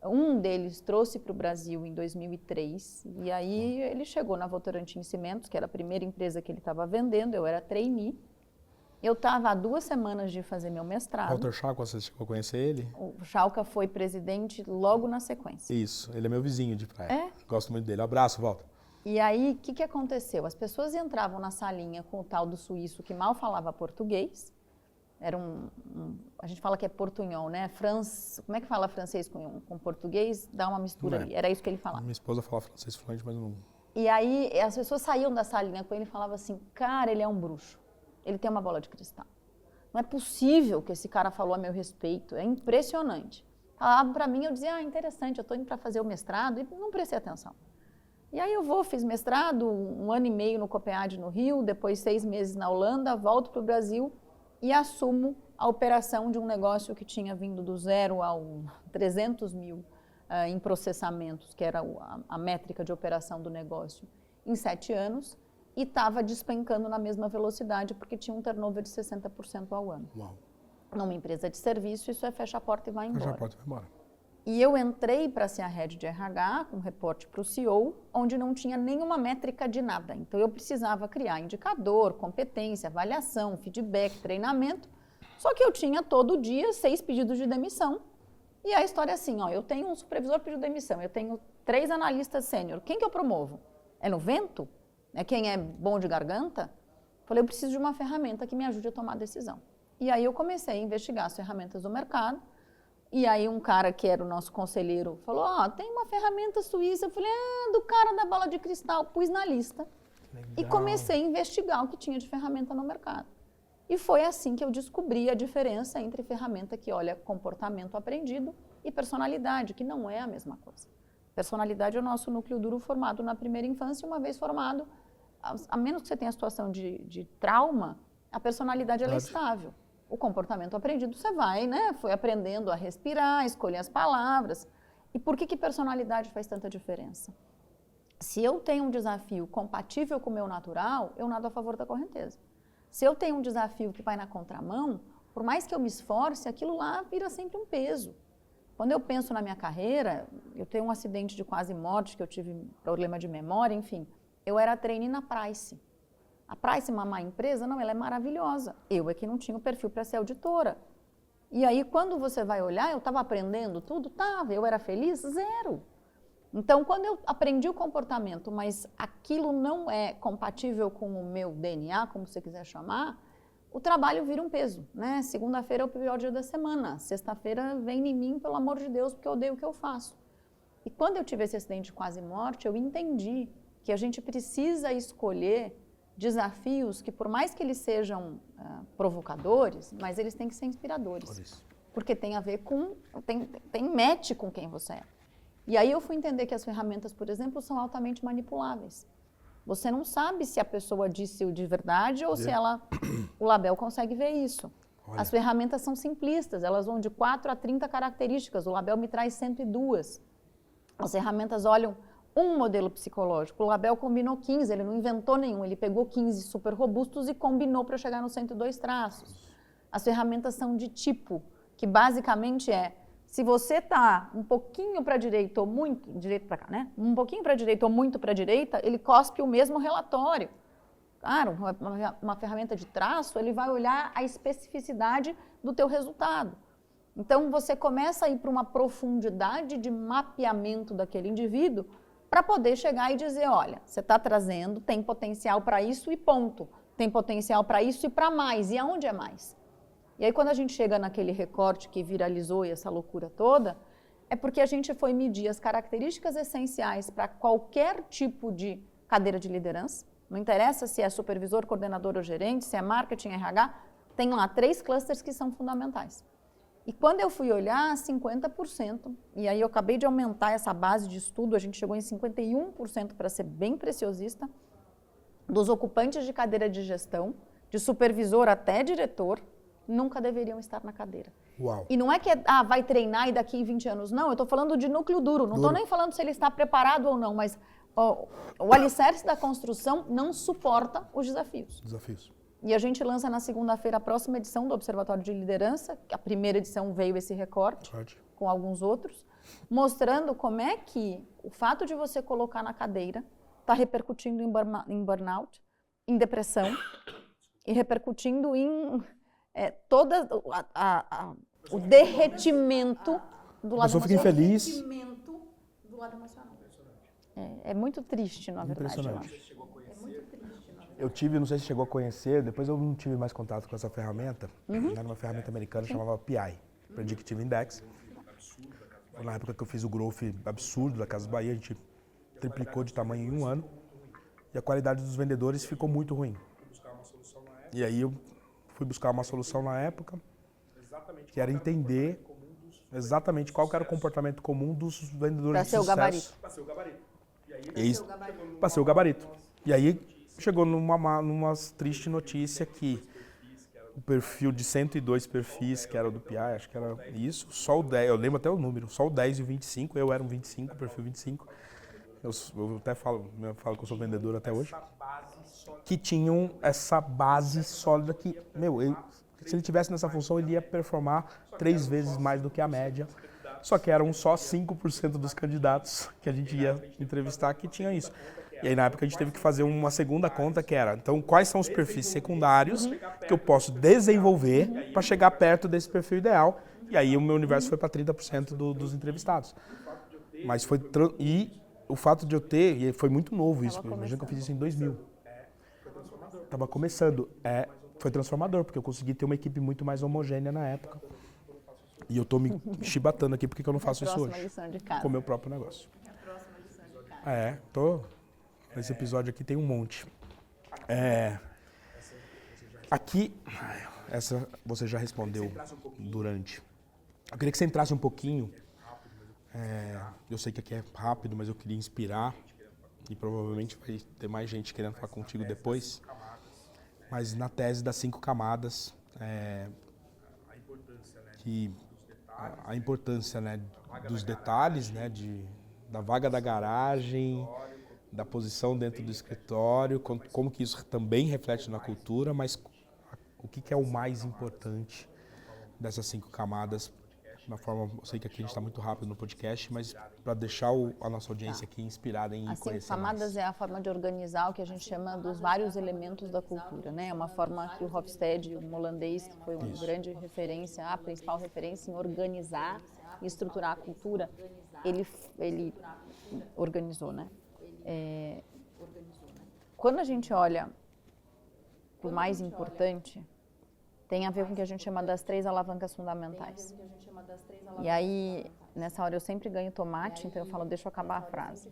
Um deles trouxe para o Brasil em 2003, e aí ele chegou na Votorantim Cimentos, que era a primeira empresa que ele estava vendendo, eu era trainee. Eu estava há 2 semanas de fazer meu mestrado. Walter Schalka, você chegou a conhecer ele? O Schalka foi presidente logo na sequência. Isso, ele é meu vizinho de praia. É? Gosto muito dele. Um abraço, Walter. E aí, o que aconteceu? As pessoas entravam na salinha com o tal do suíço que mal falava português. Era a gente fala que é portunhol, né? Como é que fala francês com português? Dá uma mistura ali. Era isso que ele falava. Minha esposa fala francês fluente, mas não... E aí, as pessoas saíam da salinha com ele e falavam assim, cara, ele é um bruxo. Ele tem uma bola de cristal. Não é possível que esse cara falou a meu respeito. É impressionante. Falava para mim, eu dizia, interessante, eu estou indo para fazer o mestrado e não prestei atenção. E aí fiz mestrado, 1 ano e meio no COPEAD no Rio, depois 6 meses na Holanda, volto para o Brasil e assumo a operação de um negócio que tinha vindo do 0 ao 300 mil em processamentos, que era a métrica de operação do negócio, em 7 anos, e estava despencando na mesma velocidade, porque tinha um turnover de 60% ao ano. Uau. Numa empresa de serviço, isso é fecha a porta e vai embora. Fecha a porta e vai embora. E eu entrei para ser a head de RH, com reporte para o CEO, onde não tinha nenhuma métrica de nada. Então, eu precisava criar indicador, competência, avaliação, feedback, treinamento. Só que eu tinha todo dia 6 pedidos de demissão. E a história é assim, eu tenho um supervisor pedindo demissão, eu tenho 3 analistas sênior. Quem que eu promovo? É no vento? É quem é bom de garganta? Falei, eu preciso de uma ferramenta que me ajude a tomar decisão. E aí eu comecei a investigar as ferramentas do mercado. E aí um cara que era o nosso conselheiro falou, tem uma ferramenta suíça. Eu falei, do cara da bola de cristal. Pus na lista. Legal. E comecei a investigar o que tinha de ferramenta no mercado. E foi assim que eu descobri a diferença entre ferramenta que olha comportamento aprendido e personalidade, que não é a mesma coisa. Personalidade é o nosso núcleo duro formado na primeira infância, uma vez formado, a menos que você tenha a situação de trauma, a personalidade ela é estável. O comportamento aprendido, você vai, foi aprendendo a respirar, escolher as palavras. E por que personalidade faz tanta diferença? Se eu tenho um desafio compatível com o meu natural, eu nado a favor da correnteza. Se eu tenho um desafio que vai na contramão, por mais que eu me esforce, aquilo lá vira sempre um peso. Quando eu penso na minha carreira, eu tenho um acidente de quase morte, que eu tive problema de memória, enfim. Eu era trainee na Price. A Price é uma má empresa? Não, ela é maravilhosa. Eu é que não tinha o perfil para ser auditora. E aí, quando você vai olhar, eu estava aprendendo tudo? Estava. Eu era feliz? 0. Então, quando eu aprendi o comportamento, mas aquilo não é compatível com o meu DNA, como você quiser chamar, o trabalho vira um peso, Segunda-feira é o pior dia da semana. Sexta-feira vem em mim, pelo amor de Deus, porque eu odeio o que eu faço. E quando eu tive esse acidente de quase morte, eu entendi que a gente precisa escolher desafios que, por mais que eles sejam provocadores, mas eles têm que ser inspiradores. Porque tem a ver com, tem match com quem você é. E aí eu fui entender que as ferramentas, por exemplo, são altamente manipuláveis. Você não sabe se a pessoa disse o de verdade ou se o label consegue ver isso. Olha. As ferramentas são simplistas, elas vão de 4 a 30 características, o label me traz 102. As ferramentas olham um modelo psicológico, o label combinou 15, ele não inventou nenhum, ele pegou 15 super robustos e combinou para chegar nos 102 traços. As ferramentas são de tipo, que basicamente se você está um pouquinho para a direita ou muito, direito para cá, né? Um pouquinho para a direita ou muito para a direita, ele cospe o mesmo relatório. Claro, uma ferramenta de traço, ele vai olhar a especificidade do teu resultado. Então, você começa a ir para uma profundidade de mapeamento daquele indivíduo para poder chegar e dizer, olha, você está trazendo, tem potencial para isso e ponto. Tem potencial para isso e para mais. E aonde é mais? E aí, quando a gente chega naquele recorte que viralizou e essa loucura toda, é porque a gente foi medir as características essenciais para qualquer tipo de cadeira de liderança. Não interessa se é supervisor, coordenador ou gerente, se é marketing, RH, tem lá 3 clusters que são fundamentais. E quando eu fui olhar, 50%, e aí eu acabei de aumentar essa base de estudo, a gente chegou em 51% para ser bem preciosista, dos ocupantes de cadeira de gestão, de supervisor até diretor, nunca deveriam estar na cadeira. Uau. E não é que vai treinar e daqui 20 anos, não, eu estou falando de núcleo duro, não estou nem falando se ele está preparado ou não, mas o alicerce da construção não suporta os desafios. E a gente lança na segunda-feira a próxima edição do Observatório de Liderança, a primeira edição veio esse recorte, com alguns outros, mostrando como é que o fato de você colocar na cadeira está repercutindo em burnout, em depressão e repercutindo em todo o derretimento do lado emocional. Fica infeliz. Derretimento do lado emocional. É muito triste, na verdade. Impressionante. Eu tive, não sei se chegou a conhecer, depois eu não tive mais contato com essa ferramenta. Era uma ferramenta americana que chamava PI, Predictive Index. Foi na época que eu fiz o growth absurdo da Casas Bahia, a gente triplicou de tamanho em 1 ano. E a qualidade dos vendedores ficou muito ruim. E aí eu fui buscar uma solução na época, que era entender exatamente qual que era o comportamento comum dos vendedores de sucesso. Para ser o gabarito. Para ser o gabarito. E aí chegou numa triste notícia que o perfil de 102 perfis, que era o do PI, acho que era isso, só o 10, eu lembro até o número, só o 10 e o 25, eu era um 25, perfil 25. Eu até falo que eu sou vendedor até hoje. Que tinham essa base sólida que, se ele tivesse nessa função, ele ia performar 3 vezes mais do que a média. Só que eram só 5% dos candidatos que a gente ia entrevistar que tinha isso. E aí, na época, a gente teve que fazer uma segunda conta que era, então, quais são os perfis secundários que eu posso desenvolver para chegar perto desse perfil ideal. E aí, o meu universo foi para 30% dos entrevistados. Mas foi... E o fato de eu ter... E foi muito novo isso. Imagina que eu fiz isso em 2000. Estava começando. Foi transformador, porque eu consegui ter uma equipe muito mais homogênea na época. E eu tô me chibatando aqui porque eu não faço isso hoje. Com o meu próprio negócio. Nesse episódio aqui tem um monte. Aqui, essa você já respondeu durante. Eu queria que você entrasse um pouquinho. Eu sei que aqui é rápido, mas eu queria inspirar. E provavelmente vai ter mais gente querendo falar contigo depois. Mas na tese das 5 camadas, a importância, né, dos detalhes, né, da vaga da garagem, da posição dentro do escritório, como que isso também reflete na cultura, mas o que é o mais importante dessas 5 camadas, na forma, eu sei que aqui a gente está muito rápido no podcast, mas para deixar a nossa audiência aqui inspirada em conhecer mais. As 5 camadas é a forma de organizar o que a gente chama dos vários elementos da cultura, né? É uma forma que o Hofstede, um holandês, que foi uma grande referência, a principal referência em organizar e estruturar a cultura, ele organizou, né? Quando a gente olha para o mais importante, tem a ver com o que a gente chama das 3 alavancas fundamentais. E aí, Nessa hora eu sempre ganho tomate, então eu falo, deixa eu acabar a frase.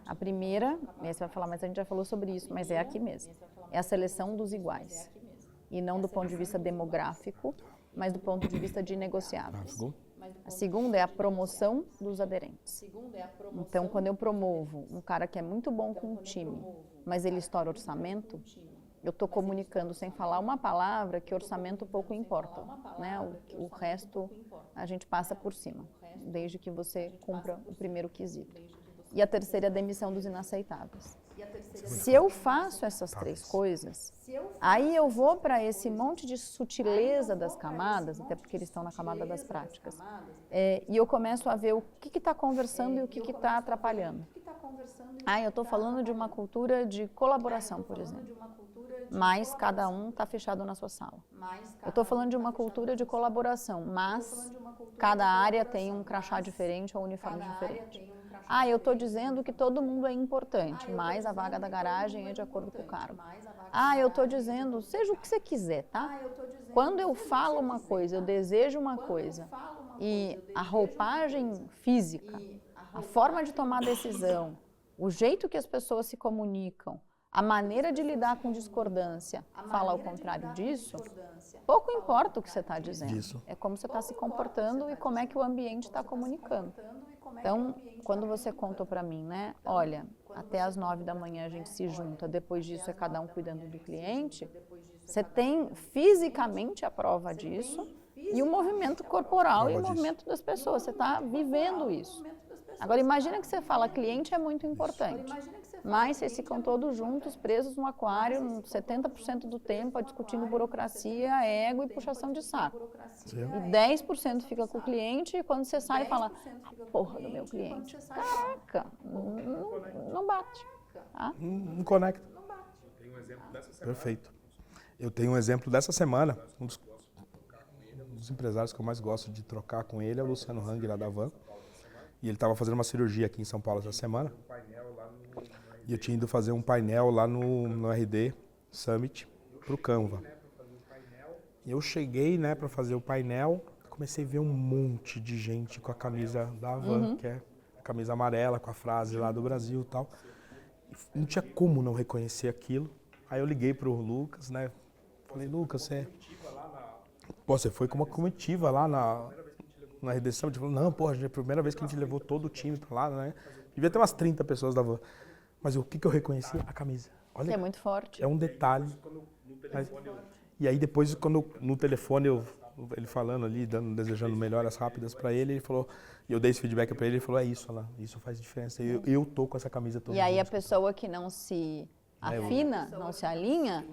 A primeira, aí você vai falar, mas a gente já falou sobre isso, mas é aqui mesmo. É a seleção dos iguais. E não do ponto de vista demográfico, mas do ponto de vista de negociáveis. A segunda é a promoção dos aderentes. Então, quando eu promovo um cara que é muito bom com o time, mas ele estoura orçamento, eu estou comunicando sem falar uma palavra que orçamento pouco importa, né? O resto a gente passa por cima, desde que você cumpra o primeiro quesito. E a terceira é a demissão dos inaceitáveis. Se eu faço essas três coisas, aí eu vou para esse monte de sutileza das camadas, até porque eles estão na camada das práticas, e eu começo a ver o que está conversando e o que está atrapalhando. Eu estou falando de uma cultura de colaboração, por exemplo, mas cada um está fechado na sua sala. Eu estou falando de uma cultura de colaboração, mas cada área tem um crachá diferente ou um uniforme diferente. Eu estou dizendo que todo mundo é importante, mas a vaga da garagem é de acordo com o cargo. Eu estou dizendo, seja o que você quiser, tá? Quando eu falo uma coisa, eu desejo uma coisa, e a roupagem física, a forma de tomar decisão, o jeito que as pessoas se comunicam, a maneira de lidar com discordância, fala ao contrário disso, pouco importa o que você está dizendo. Isso. É como você está se comportando e como é que o ambiente está comunicando. Então, quando você contou para mim, né, olha, até às 9 da manhã a gente se junta, depois disso é cada um cuidando do cliente, você tem fisicamente a prova disso e o movimento corporal e o movimento das pessoas, você está vivendo isso. Agora, imagina que você fala, cliente é muito importante, mas vocês ficam todos juntos, presos no aquário, 70% do tempo, discutindo burocracia, ego e puxação de saco. Sim. E 10% fica com o cliente e quando você sai fala, porra do meu cliente. Caraca, não bate. Tá? Não conecta. Perfeito. Eu tenho um exemplo dessa semana. Um dos empresários que eu mais gosto de trocar com ele é o Luciano Hang, lá da Van. E ele estava fazendo uma cirurgia aqui em São Paulo essa semana. E eu tinha ido fazer um painel lá no RD Summit pro Canva. E eu cheguei, né, para fazer o painel, comecei a ver um monte de gente com a camisa da Havan, que é a camisa amarela, com a frase lá do Brasil e tal. E não tinha como não reconhecer aquilo. Aí eu liguei pro Lucas, né, falei, Lucas, você foi com uma comitiva lá na RD Summit? Ele falou, não, porra, é a primeira vez que a gente levou todo o time pra lá, né? Devia ter umas 30 pessoas da Van. Mas o que eu reconheci? A camisa. Olha, é muito forte. É um detalhe. E aí depois, quando no telefone, ele falando ali, desejando melhoras rápidas para ele, ele falou, e eu dei esse feedback para ele, ele falou, é isso, Alain, isso faz diferença. Eu tô com essa camisa toda. E aí a pessoa que não se afina, não se alinha...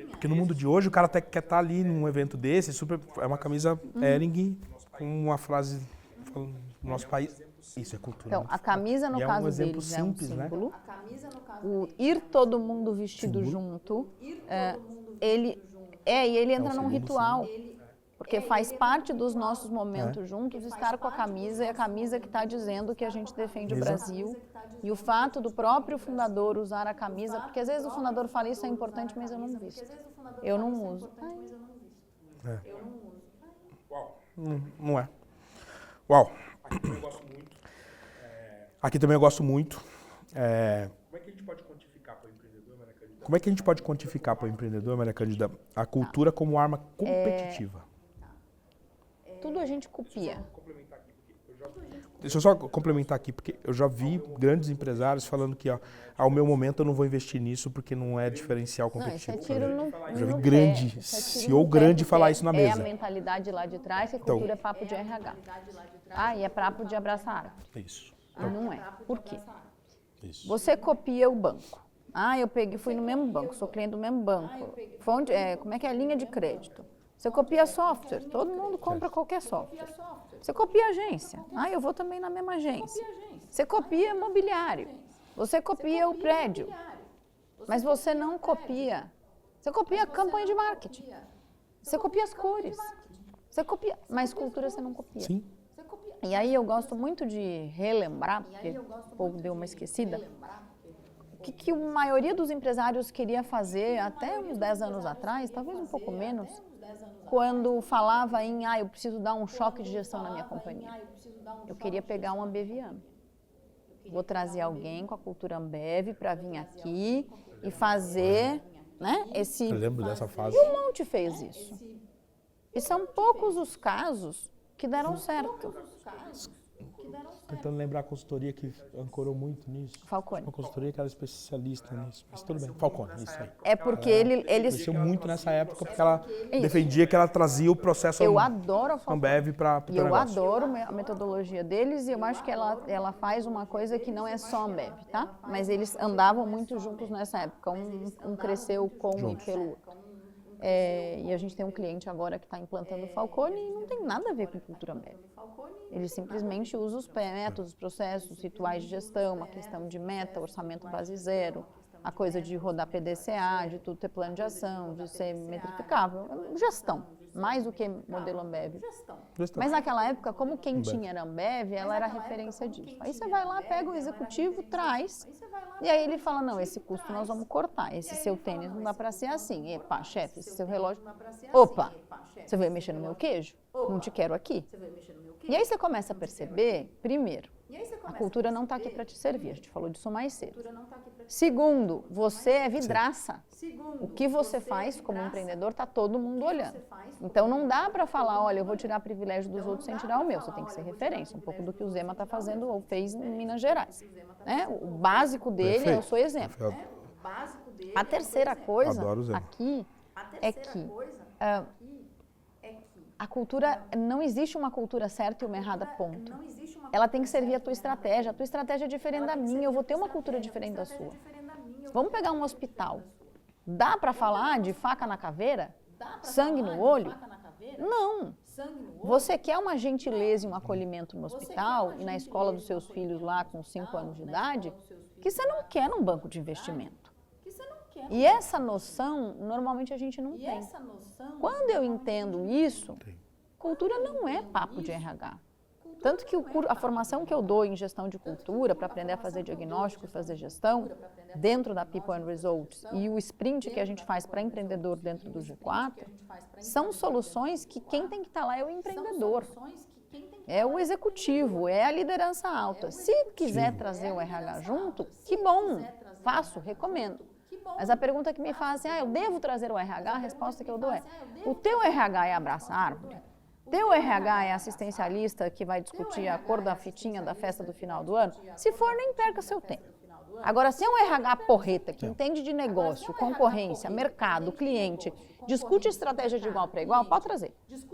Porque no mundo de hoje, o cara até quer estar ali num evento desse, é uma camisa Hering, com uma frase falando do nosso país. Isso é cultura. Então, a camisa, no caso deles, é um símbolo. O ir todo mundo vestido junto, ele entra num ritual. Porque faz parte dos nossos momentos juntos estar com a camisa, e a camisa que está dizendo que a gente defende o Brasil. E o fato do próprio fundador usar a camisa, porque às vezes o fundador fala isso é importante, mas eu não visto. Eu não uso. Não é. Uau. Aqui também eu gosto muito. Como é que a gente pode quantificar para o empreendedor, Maria Cândida? Como é que a gente pode quantificar para o empreendedor, Maria Cândida, a cultura como arma competitiva? Tudo a gente copia. Deixa eu só complementar aqui, porque eu já vi grandes empresários falando que, ao meu momento, eu não vou investir nisso porque não é diferencial competitivo. Isso é tiro no eu já vi grande, CEO grande falar isso na mesa. É a mentalidade lá de trás, que a cultura é papo de RH. E é papo de abraçar árvore. Isso. Não é. Por quê? Isso. Você copia o banco. Fui no mesmo banco, sou cliente do mesmo banco. Como é que é a linha de crédito? Você copia software, todo mundo compra qualquer software. Você copia agência. Eu vou também na mesma agência. Você copia imobiliário. Você copia o prédio. Mas você não copia. Você copia a campanha de marketing. Você copia as cores. Você copia, mas cultura você não copia. Sim. E aí eu gosto muito de relembrar, porque o povo deu uma esquecida, o que a maioria dos empresários queria fazer até uns 10 anos atrás, talvez um pouco menos, quando falava em, eu preciso dar um choque de gestão na minha companhia. Eu queria pegar um ambeviano. Vou trazer alguém com a cultura Ambev para vir aqui e fazer, né, esse... Eu lembro dessa fase. E um monte fez isso. E são poucos os casos que deram certo. Tentando lembrar a consultoria que ancorou muito nisso. Falcone. Uma consultoria que era especialista nisso. Mas tudo bem. Falcone, isso aí. É porque eles... Cresceu muito nessa época porque ela defendia que ela trazia o processo Eu adoro a Falcone. Ambev para o E eu negócio. adoro a metodologia deles e eu acho que ela faz uma coisa que não é só Ambev, tá? Mas eles andavam muito juntos nessa época. Um cresceu com e pelo outro. E a gente tem um cliente agora que está implantando o Falcone e não tem nada a ver com cultura Ambev. Ele simplesmente usa os métodos, processos, rituais de gestão, uma questão de meta, orçamento base zero, a coisa de rodar PDCA, de tudo ter plano de ação, de ser metrificável. Gestão, mais do que modelo Ambev. Mas naquela época, como quem tinha era Ambev, ela era a referência disso. Aí você vai lá, pega o executivo, traz, e aí ele fala, não, esse custo nós vamos cortar, esse seu tênis não dá para ser assim. Epa, chefe, esse seu relógio... Opa, você vai mexer no meu queijo? Não te quero aqui. E aí você começa a perceber, primeiro, a cultura não está aqui para te servir, a gente falou disso mais cedo. Segundo, você é vidraça. O que você faz como empreendedor está todo mundo olhando. Então não dá para falar, olha, eu vou tirar privilégio dos outros sem tirar o meu. Você tem que ser referência, um pouco do que o Zema está fazendo ou fez em Minas Gerais. Né? O básico dele, eu sou exemplo. A terceira coisa aqui é que a cultura, não existe uma cultura certa e uma errada, ponto. Ela tem que servir a tua estratégia. A tua estratégia é diferente da minha, eu vou ter uma cultura diferente da sua. Vamos pegar um hospital. Dá para falar de faca na caveira? Sangue no olho? Não. Você quer uma gentileza e um acolhimento no hospital e na escola dos seus filhos lá com 5 anos de idade, que você não quer num banco de investimento. E essa noção, normalmente a gente não tem. Quando eu entendo isso, cultura não é papo de RH. Tanto que a formação que eu dou em gestão de cultura, para aprender a fazer diagnóstico e fazer gestão, dentro da People and Results, e o sprint que a gente faz para empreendedor dentro do G4, são soluções que quem tem que estar lá é o empreendedor. É o executivo, é a liderança alta. Se quiser trazer o RH junto, que bom, faço, recomendo. Mas a pergunta que me fazem, eu devo trazer o RH? A resposta que eu dou é, o teu RH é abraça árvore? Teu RH é assistencialista que vai discutir a cor da fitinha da festa do final do ano? Se for, nem perca seu tempo. Agora, se é um RH porreta, que entende de negócio, concorrência, mercado, cliente, discute estratégia de igual para igual, pode trazer.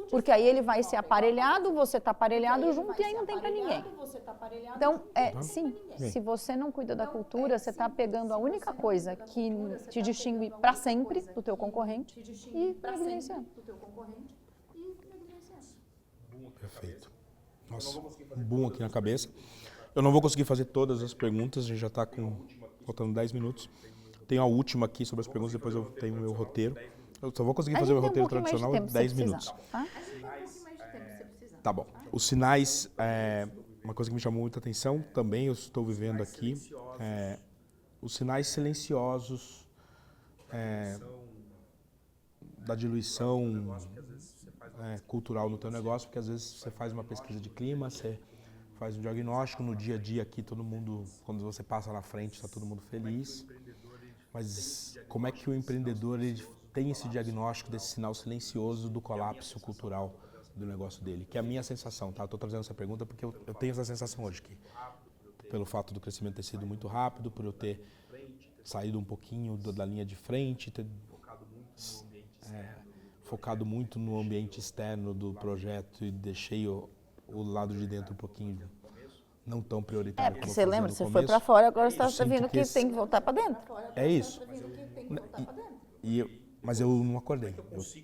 Porque aí ele vai ser aparelhado, você está aparelhado junto e aí não tem para ninguém. Então, sim, se você não cuida da cultura, você está pegando a única coisa que te distingue para sempre do teu concorrente e negligenciando. Perfeito. Nossa, um boom aqui na cabeça. Eu não vou conseguir fazer todas as perguntas, a gente já está faltando 10 minutos. Tenho a última aqui sobre as perguntas, depois eu tenho o meu roteiro. Eu só vou conseguir fazer o roteiro tradicional em 10 minutos. Tá bom. Os sinais, uma coisa que me chamou muita atenção, também eu estou vivendo aqui, os sinais silenciosos da diluição cultural no teu negócio, porque às vezes você faz uma pesquisa de clima, você faz um diagnóstico, no dia a dia aqui todo mundo, quando você passa na frente, está todo mundo feliz. Mas como é que o empreendedor ele tem esse diagnóstico desse sinal silencioso do colapso cultural do negócio dele? Que é a minha sensação, tá? Eu estou trazendo essa pergunta porque eu tenho essa sensação hoje, que pelo fato do crescimento ter sido muito rápido, por eu ter saído um pouquinho da linha de frente, ter focado muito no ambiente externo do projeto e deixei o lado de dentro um pouquinho não tão prioritário. Porque você lembra, você foi para fora, agora você está vendo que tem que voltar para dentro. É isso. Mas eu não acordei.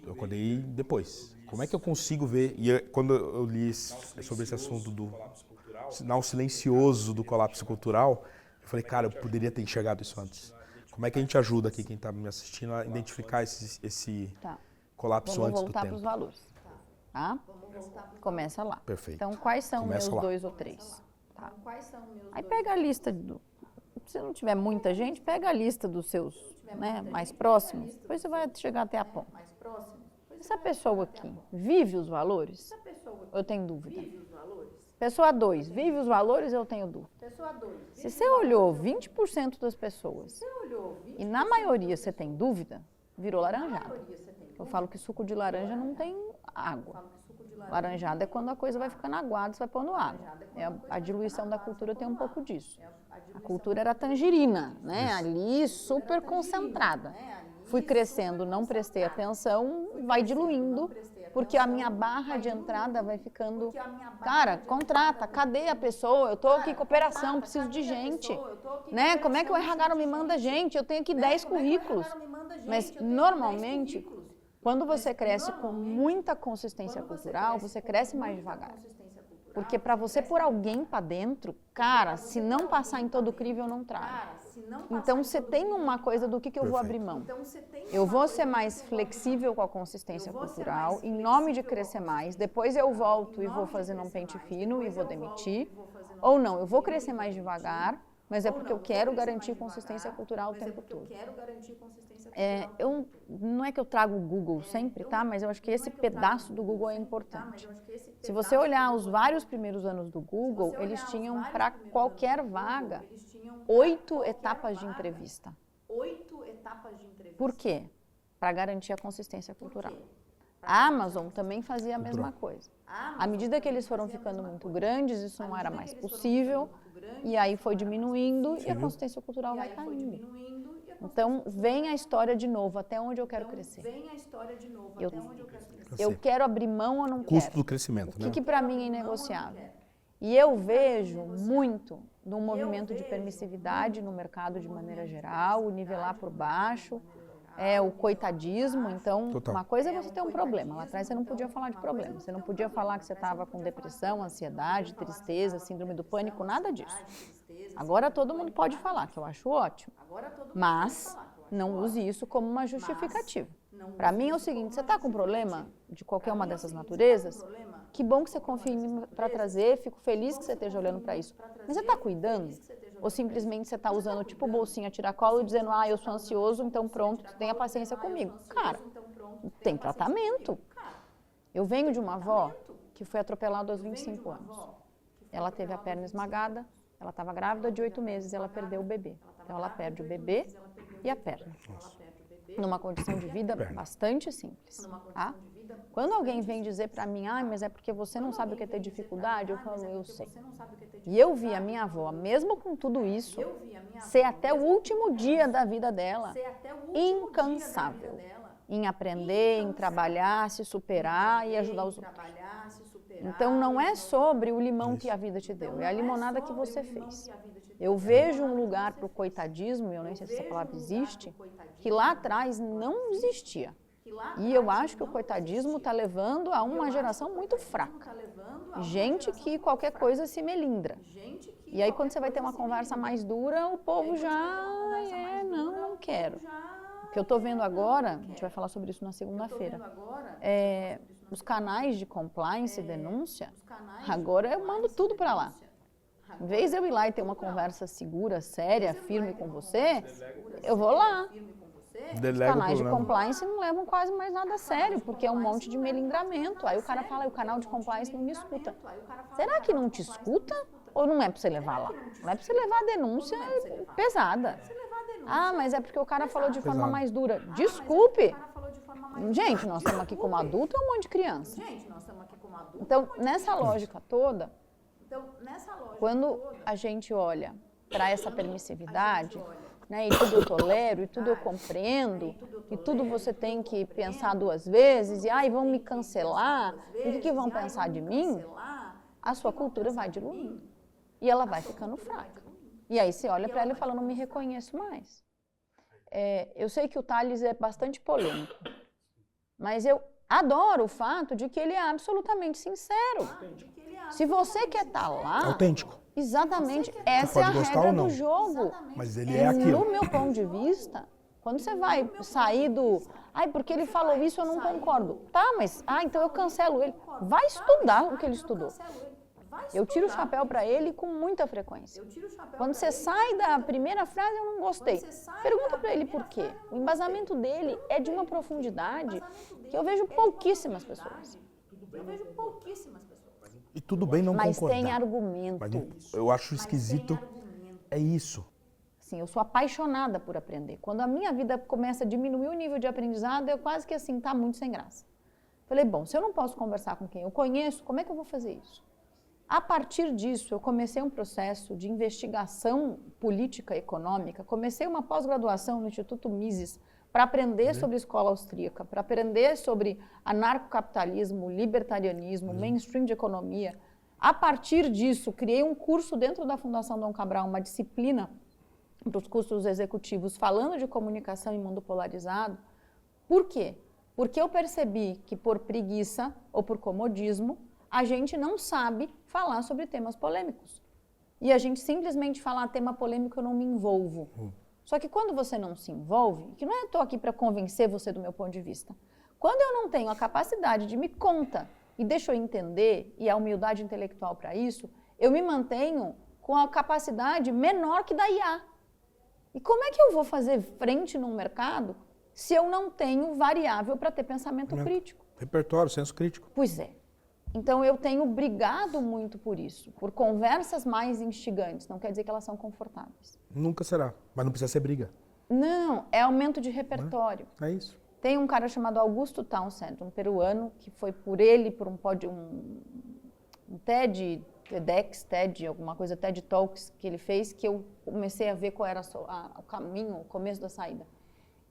Eu acordei depois. Como é que eu consigo ver? E quando eu li sobre esse assunto do sinal silencioso do colapso cultural, eu falei, cara, eu poderia ter enxergado isso antes. Como é que a gente ajuda aqui, quem está me assistindo, a identificar esse colapso antes do tempo? Vamos voltar para os valores. Tá? Começa lá. Perfeito. Então, quais são meus 2 ou 3? Tá. Aí pega a lista, se não tiver muita gente, pega a lista dos seus mais próximos, depois você vai chegar até a ponta. essa pessoa aqui vive os valores? Eu tenho dúvida. Pessoa 2, vive os valores? Eu tenho dúvida. Se você olhou 20% das pessoas e na maioria você tem dúvida, virou laranjada. Eu falo que suco de laranja não tem água. Laranjada é quando a coisa vai ficando aguada, você vai pondo água. A diluição da cultura tem um pouco disso. A cultura era tangerina, né? Ali super concentrada. Fui crescendo, não prestei atenção, vai diluindo, porque a minha barra de entrada vai ficando... Cara, contrata, cadê a pessoa? Eu estou aqui em cooperação, preciso de gente. Né? Como é que o RH não me manda gente? Eu tenho aqui 10 currículos. Mas, normalmente, quando você cresce com muita consistência cultural, você cresce mais devagar. Porque para você pôr alguém para dentro, cara, se não passar em todo o crivo, eu não trago. Então, você tem uma coisa do que eu vou abrir mão. Eu vou ser mais flexível com a consistência cultural, em nome de crescer mais. Depois eu volto e vou fazer um pente fino e vou demitir. Ou não, eu vou crescer mais devagar, mas é porque eu quero garantir consistência cultural o tempo todo. Não é que eu trago o Google sempre, tá? Mas eu acho que esse pedaço do Google é importante. Se você olhar os vários primeiros anos do Google, eles tinham para qualquer vaga 8 etapas de entrevista. Por quê? Para garantir a consistência cultural. A Amazon também fazia a mesma coisa. À medida que eles foram ficando muito grandes, isso não era mais possível, e aí foi diminuindo e a consistência cultural vai caindo. Então, vem a história de novo, até onde eu quero crescer. Eu quero abrir mão ou não quero? Custo do crescimento, né? O que para mim é inegociável? E eu vejo muito de um movimento de permissividade no mercado de maneira geral, o nivelar por baixo, o coitadismo. Então, uma coisa é você ter um problema. Lá atrás você não podia falar de problema. Você não podia falar que você estava com depressão, ansiedade, tristeza, síndrome do pânico, nada disso. Agora todo mundo pode falar, que eu acho ótimo. Mas não use isso como uma justificativa. Para mim é o seguinte, você está com problema de qualquer uma dessas naturezas? Que bom que você confia em mim para trazer, fico feliz que você esteja olhando para isso. Mas você está cuidando? Ou simplesmente você está usando tipo bolsinha tiracolo e dizendo, eu sou ansioso, então pronto, tenha paciência comigo. Cara, tem tratamento. Eu venho de uma avó que foi atropelada aos 25 anos. Ela teve a perna esmagada, ela estava grávida de 8 meses e ela perdeu o bebê. Então ela perde o bebê e a perna. Numa condição de vida bastante simples. Tá? Quando alguém vem dizer para mim, mas é porque você não sabe o que é ter dificuldade, eu falo, eu sei. E eu vi a minha avó, mesmo com tudo isso, ser até o último dia da vida dela incansável em aprender, em trabalhar, se superar e ajudar os outros. Então não é sobre o limão que a vida te deu, é a limonada que você fez. Eu vejo um lugar para o coitadismo, eu nem sei se essa palavra existe, que lá atrás não existia. E eu acho que o coitadismo está levando a uma geração muito fraca. Gente que qualquer coisa se melindra. E aí quando você vai ter uma conversa mais dura, o povo já, não quero. O que eu estou vendo agora, a gente vai falar sobre isso na segunda-feira, os canais de compliance e denúncia, agora eu mando tudo para lá. Em vez de eu ir lá e ter uma conversa segura, séria, firme com você, eu vou lá. Os canais de compliance não levam quase mais nada a sério, porque é um monte de melindramento. Aí o cara fala, o canal de compliance não me escuta. Será que não te escuta? Ou não é para você levar lá? Não é para você levar a denúncia pesada. Mas é porque o cara falou de forma mais dura. Desculpe. Gente, nós estamos aqui como adulto ou um monte de criança? Então, nessa lógica toda, quando a gente olha para essa permissividade, né, e tudo eu tolero, e tudo eu compreendo, e tudo você tem que pensar 2 vezes, e vão me cancelar, e o que vão pensar de mim? A sua cultura vai diluindo, e ela vai ficando fraca. E aí você olha para ela e fala, não me reconheço mais. Eu sei que o Thales é bastante polêmico, mas eu adoro o fato de que ele é absolutamente sincero. Se você quer estar lá... Autêntico. Exatamente, essa é a regra do jogo. Mas ele é aquilo. No meu ponto de vista, quando você vai sair do... porque ele falou isso, eu não concordo. Tá, mas... então eu cancelo ele. Vai estudar o que ele estudou. Eu tiro o chapéu para ele com muita frequência. Quando você sai da primeira frase, eu não gostei. Pergunta para ele por quê. O embasamento dele é de uma profundidade que eu vejo pouquíssimas pessoas. E tudo bem não Mas concordar. tem argumento. Mas eu acho esquisito. É isso. Sim, eu sou apaixonada por aprender. Quando a minha vida começa a diminuir o nível de aprendizado, eu quase que assim, tá muito sem graça. Falei, bom, se eu não posso conversar com quem eu conheço, como é que eu vou fazer isso? A partir disso, eu comecei um processo de investigação política e econômica, comecei uma pós-graduação no Instituto Mises para aprender sobre escola austríaca, para aprender sobre anarcocapitalismo, libertarianismo, mainstream de economia. A partir disso, criei um curso dentro da Fundação Dom Cabral, uma disciplina para os cursos executivos, falando de comunicação em mundo polarizado. Por quê? Porque eu percebi que por preguiça ou por comodismo, a gente não sabe falar sobre temas polêmicos. E a gente simplesmente fala, tema polêmico, eu não me envolvo. Só que quando você não se envolve, que não é eu estou aqui para convencer você do meu ponto de vista, quando eu não tenho a capacidade de me conta e deixa eu entender, e a humildade intelectual para isso, eu me mantenho com a capacidade menor que da IA. E como é que eu vou fazer frente num mercado se eu não tenho variável para ter pensamento crítico? Repertório, senso crítico. Pois é. Então eu tenho brigado muito por isso, por conversas mais instigantes. Não quer dizer que elas são confortáveis. Nunca será, mas não precisa ser briga. Não, é aumento de repertório. É isso. Tem um cara chamado Augusto Townsend, um peruano, que foi por ele, por um TED, alguma coisa, TED Talks que ele fez, que eu comecei a ver qual era o caminho, o começo da saída.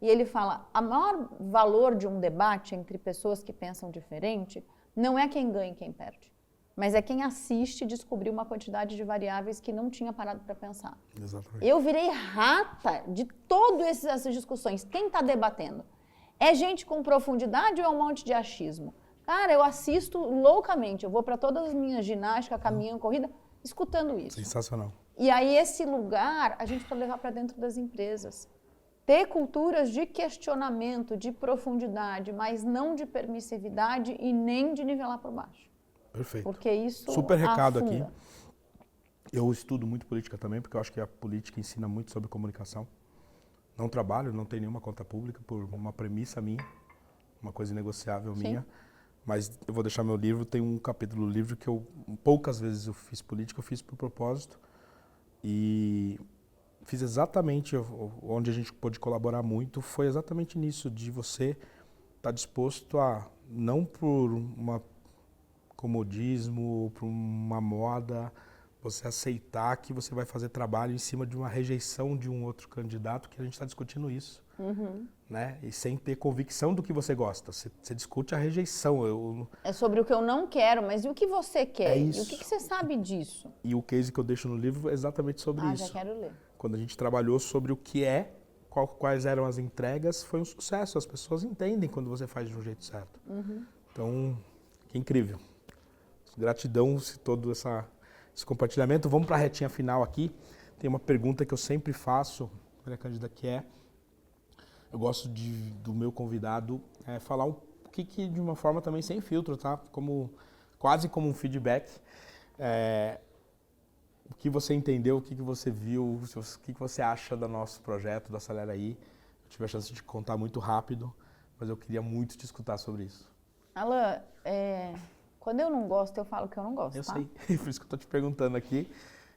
E ele fala, o maior valor de um debate entre pessoas que pensam diferente não é quem ganha e quem perde, mas é quem assiste e descobrir uma quantidade de variáveis que não tinha parado para pensar. Exatamente. Eu virei rata de todas essas discussões. Quem está debatendo? É gente com profundidade ou é um monte de achismo? Cara, eu assisto loucamente, eu vou para todas as minhas ginásticas, caminhão, corrida, escutando isso. Sensacional. E aí esse lugar a gente pode levar para dentro das empresas. Ter culturas de questionamento, de profundidade, mas não de permissividade e nem de nivelar por baixo. Perfeito. Porque isso super recado afunda. aqui. Eu estudo muito política também, porque eu acho que a política ensina muito sobre comunicação. Não trabalho, não tenho nenhuma conta pública por uma premissa minha, uma coisa inegociável minha. Mas eu vou deixar meu livro, tem um capítulo do livro que poucas vezes eu fiz política, eu fiz por propósito. E fiz exatamente onde a gente pôde colaborar muito, foi exatamente nisso, de você estar disposto a, não por um comodismo, por uma moda, você aceitar que você vai fazer trabalho em cima de uma rejeição de um outro candidato, que a gente está discutindo isso. Né? E sem ter convicção do que você gosta. Você discute a rejeição. É sobre o que eu não quero, mas e o que você quer? É isso. E o que você sabe disso? E o case que eu deixo no livro é exatamente sobre isso. Já quero ler. Quando a gente trabalhou sobre o que quais eram as entregas, foi um sucesso. As pessoas entendem quando você faz de um jeito certo. Então, que incrível. Gratidão por todo esse compartilhamento. Vamos para a retinha final aqui. Tem uma pergunta que eu sempre faço, Maria Cândida, que é, eu gosto do meu convidado falar um pouquinho de uma forma também sem filtro, tá? Quase como um feedback. O que você entendeu, o que você viu, o que você acha do nosso projeto, do Acelera Aí. Eu tive a chance de contar muito rápido, mas eu queria muito te escutar sobre isso. Alan, quando eu não gosto, eu falo que eu não gosto, Eu tá? sei, por isso que eu tô te perguntando aqui.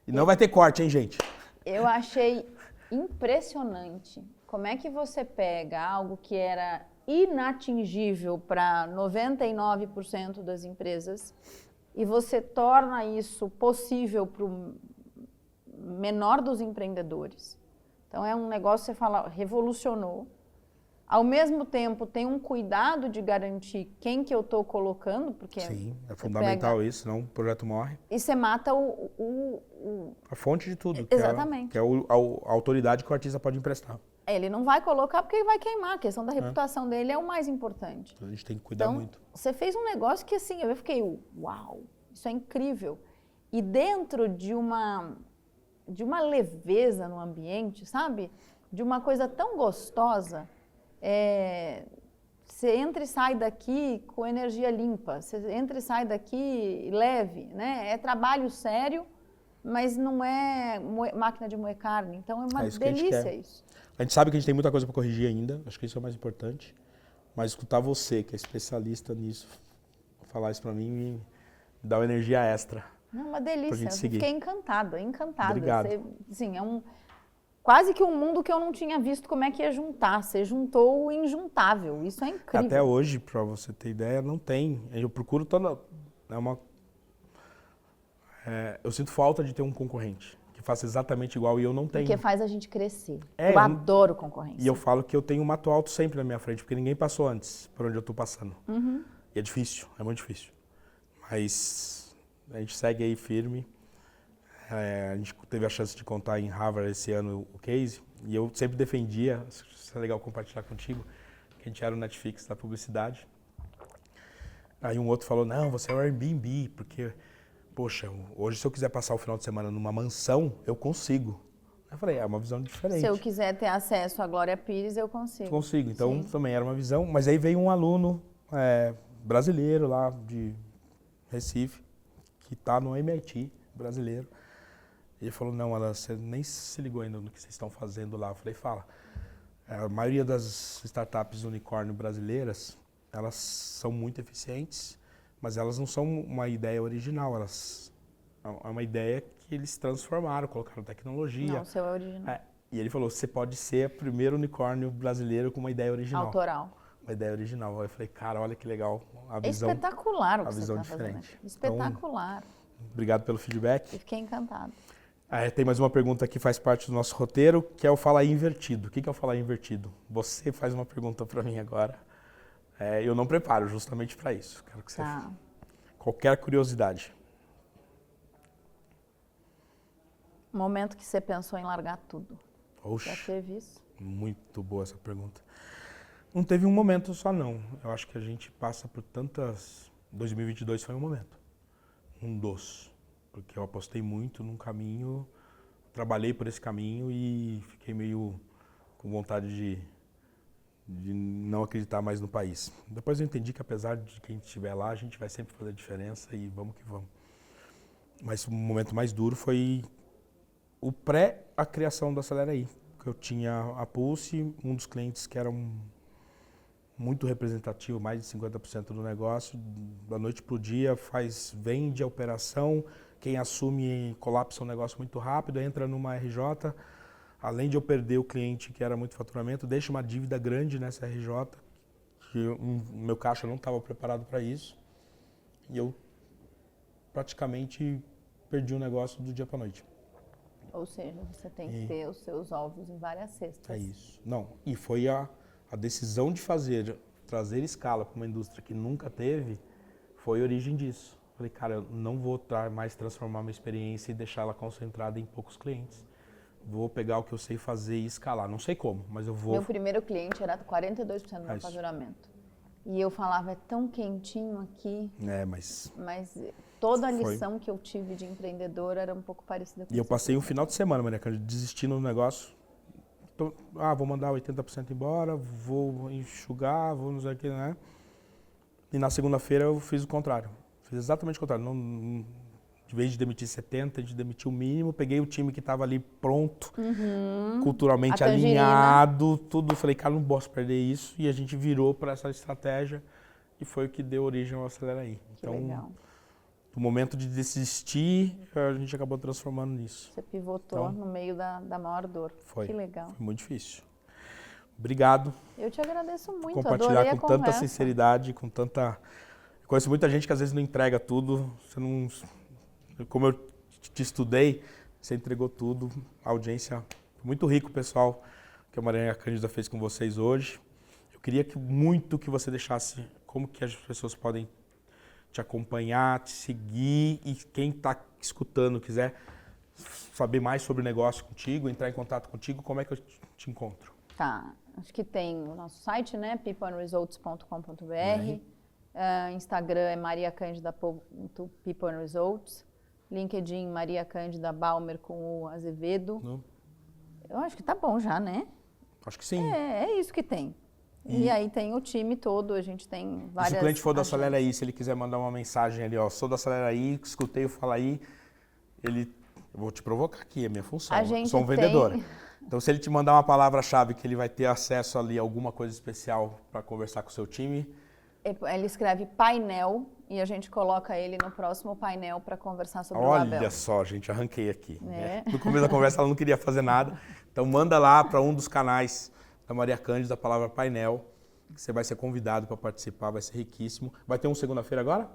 E não vai ter corte, hein, gente? Eu achei impressionante como é que você pega algo que era inatingível para 99% das empresas e você torna isso possível para o menor dos empreendedores. Então é um negócio que você fala, revolucionou. Ao mesmo tempo tem um cuidado de garantir quem que eu estou colocando, porque sim, é fundamental isso, senão o projeto morre. E você mata a fonte de tudo. Exatamente. Que é a autoridade que o artista pode emprestar. Ele não vai colocar porque ele vai queimar. A questão da reputação dele é o mais importante. Então a gente tem que cuidar muito. Você fez um negócio que assim, eu fiquei, uau, isso é incrível. E dentro de uma leveza no ambiente, sabe? De uma coisa tão gostosa. você entra e sai daqui com energia limpa, você entra e sai daqui leve, né? É trabalho sério, mas não é máquina de moer carne, então é uma delícia isso. A gente sabe que a gente tem muita coisa para corrigir ainda, acho que isso é o mais importante, mas escutar você, que é especialista nisso, falar isso para mim me dá uma energia extra. É uma delícia, eu fiquei encantada. Obrigado. Você, assim, quase que um mundo que eu não tinha visto como é que ia juntar. Você juntou o injuntável, isso é incrível. Até hoje, para você ter ideia, não tem. Eu procuro toda... eu sinto falta de ter um concorrente que faça exatamente igual e eu não tenho. Porque faz a gente crescer. Eu adoro concorrência. E eu falo que eu tenho um mato alto sempre na minha frente, porque ninguém passou antes por onde eu estou passando. E é difícil, é muito difícil. Mas a gente segue aí firme. A gente teve a chance de contar em Harvard esse ano o case, e eu sempre defendia, isso é legal compartilhar contigo, que a gente era o Netflix da publicidade. Aí um outro falou, não, você é o Airbnb, porque, poxa, hoje se eu quiser passar o final de semana numa mansão, eu consigo. Eu falei, é uma visão diferente. Se eu quiser ter acesso à Glória Pires, eu consigo. Consigo, então também era uma visão, mas aí veio um aluno brasileiro lá de Recife, que está no MIT, brasileiro. Ele falou, não, você nem se ligou ainda no que vocês estão fazendo lá. Eu falei, fala. A maioria das startups unicórnio brasileiras, elas são muito eficientes, mas elas não são uma ideia original, é uma ideia que eles transformaram, colocaram tecnologia. Não, o seu é original. E ele falou, você pode ser o primeiro unicórnio brasileiro com uma ideia original. Autoral. Uma ideia original. Aí eu falei, cara, olha que legal a visão. É espetacular o que a você visão está fazendo. diferente. Espetacular. Então, obrigado pelo feedback. Eu fiquei encantada. Tem mais uma pergunta que faz parte do nosso roteiro, que é o falar invertido. O que é o falar invertido? Você faz uma pergunta para mim agora. Eu não preparo justamente para isso. Quero que você... Qualquer curiosidade. Momento que você pensou em largar tudo. Oxe, já teve isso? Muito boa essa pergunta. Não teve um momento só, não. Eu acho que a gente passa por tantas... 2022 foi um momento. Um dos. Porque eu apostei muito num caminho, trabalhei por esse caminho e fiquei meio com vontade de não acreditar mais no país. Depois eu entendi que apesar de quem estiver lá, a gente vai sempre fazer a diferença e vamos que vamos. Mas o momento mais duro foi o a criação do Acelera Aí. Eu tinha a Pulse, um dos clientes que era muito representativo, mais de 50% do negócio, da noite para o dia, vende a operação, quem assume colapsa o negócio muito rápido, entra numa RJ, além de eu perder o cliente que era muito faturamento, deixa uma dívida grande nessa RJ, que o meu caixa não estava preparado para isso, e eu praticamente perdi o negócio do dia para a noite. Ou seja, você tem que ter os seus ovos em várias cestas. É isso. Não, e foi a decisão de trazer escala para uma indústria que nunca teve, foi a origem disso. Falei, cara, eu não vou mais transformar minha experiência e deixar ela concentrada em poucos clientes. Vou pegar o que eu sei fazer e escalar. Não sei como, mas eu vou... Meu primeiro cliente era 42% do meu faturamento. E eu falava, é tão quentinho aqui. Mas toda a lição que eu tive de empreendedor era um pouco parecida com isso. E eu passei um final de semana, Maria Cândida, desistindo do negócio. Então, vou mandar 80% embora, vou enxugar, vou não sei o que, né? E na segunda-feira eu fiz o contrário. Fiz exatamente o contrário. Em vez de demitir 70, a gente demitiu o mínimo. Peguei o time que estava ali pronto, culturalmente alinhado, tudo. Falei, cara, não posso perder isso. E a gente virou para essa estratégia e foi o que deu origem ao Acelera Aí. Que legal. O momento de desistir, a gente acabou transformando nisso. Você pivotou no meio da maior dor. Foi. Que legal. Foi muito difícil. Obrigado. Eu te agradeço muito. Compartilhar adorei com tanta sinceridade, com tanta... Eu conheço muita gente que às vezes não entrega tudo. Você não... Como eu te estudei, você entregou tudo. A audiência, muito rico, pessoal, que a Maria Cândida fez com vocês hoje. Eu queria muito que você deixasse como que as pessoas podem te acompanhar, te seguir, e quem está escutando quiser saber mais sobre o negócio contigo, entrar em contato contigo, como é que eu te encontro? Tá, acho que tem o nosso site, né, peopleandresults.com.br, Instagram é mariacandida.peopleandresults, LinkedIn Maria Cândida Balmer com o Azevedo. Eu acho que tá bom já, né? Acho que sim. É isso que tem. E aí tem o time todo, a gente tem várias... Se o cliente for do agendas. Acelera aí, se ele quiser mandar uma mensagem ali, ó, sou do Acelera aí, escutei o Fala Aí, eu vou te provocar aqui, é minha função, A eu gente sou um tem- vendedor. Então, se ele te mandar uma palavra-chave que ele vai ter acesso ali a alguma coisa especial para conversar com o seu time, Ele escreve painel e a gente coloca ele no próximo painel para conversar sobre o Abel. olha só, gente, arranquei aqui. É. No começo da conversa ela não queria fazer nada, então manda lá para um dos canais da Maria Cândida a palavra painel, que você vai ser convidado para participar, vai ser riquíssimo. Vai ter um segunda-feira agora?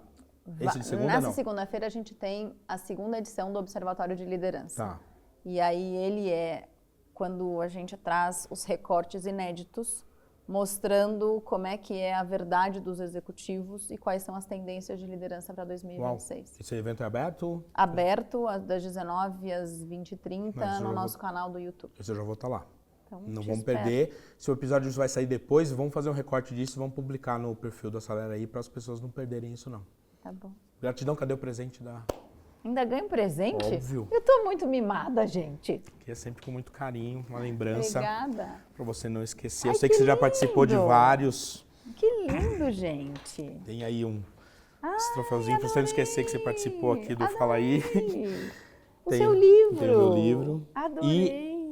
Esse de segunda Nessa não? segunda-feira a gente tem a segunda edição do Observatório de Liderança. Tá. E aí ele é quando a gente traz os recortes inéditos, mostrando como é que é a verdade dos executivos e quais são as tendências de liderança para 2026. Esse evento é aberto? Aberto das 19 às 20h30 Mas eu no vou- nosso canal do YouTube. Esse eu já vou estar lá. Então, Não te vamos espero. perder. Se o episódio vai sair depois, vamos fazer um recorte disso e vamos publicar no perfil da Acelera aí para as pessoas não perderem isso não. Tá bom. Gratidão, cadê o presente da... Ainda ganho presente? Óbvio. Eu tô muito mimada, gente. Que é sempre com muito carinho, uma lembrança Obrigada. para você não esquecer. Ai, Eu sei que que você já participou de lindo. vários. Que lindo, gente. Tem aí esse troféuzinho para você não esquecer que você participou aqui do Fala Aí. Adorei. O Tem- seu livro. Tem o meu livro. Adorei.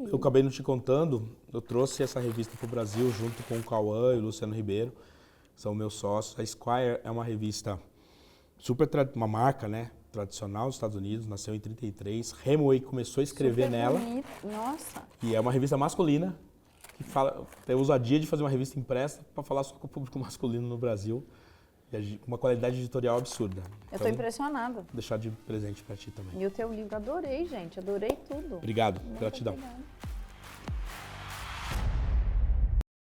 E eu acabei não te contando, eu trouxe essa revista para o Brasil junto com o Cauã e o Luciano Ribeiro, que são meus sócios. A Esquire é uma revista uma marca, né, tradicional dos Estados Unidos, nasceu em 33. Hemingway começou a escrever Super nela bonito. Nossa. e é uma revista masculina que tem a ousadia de fazer uma revista impressa para falar só com o público masculino no Brasil. E com uma qualidade editorial absurda. Eu tô impressionada. Vou deixar de presente para ti também. E o teu livro, adorei, gente. Adorei tudo. Obrigado, Muito gratidão. obrigada.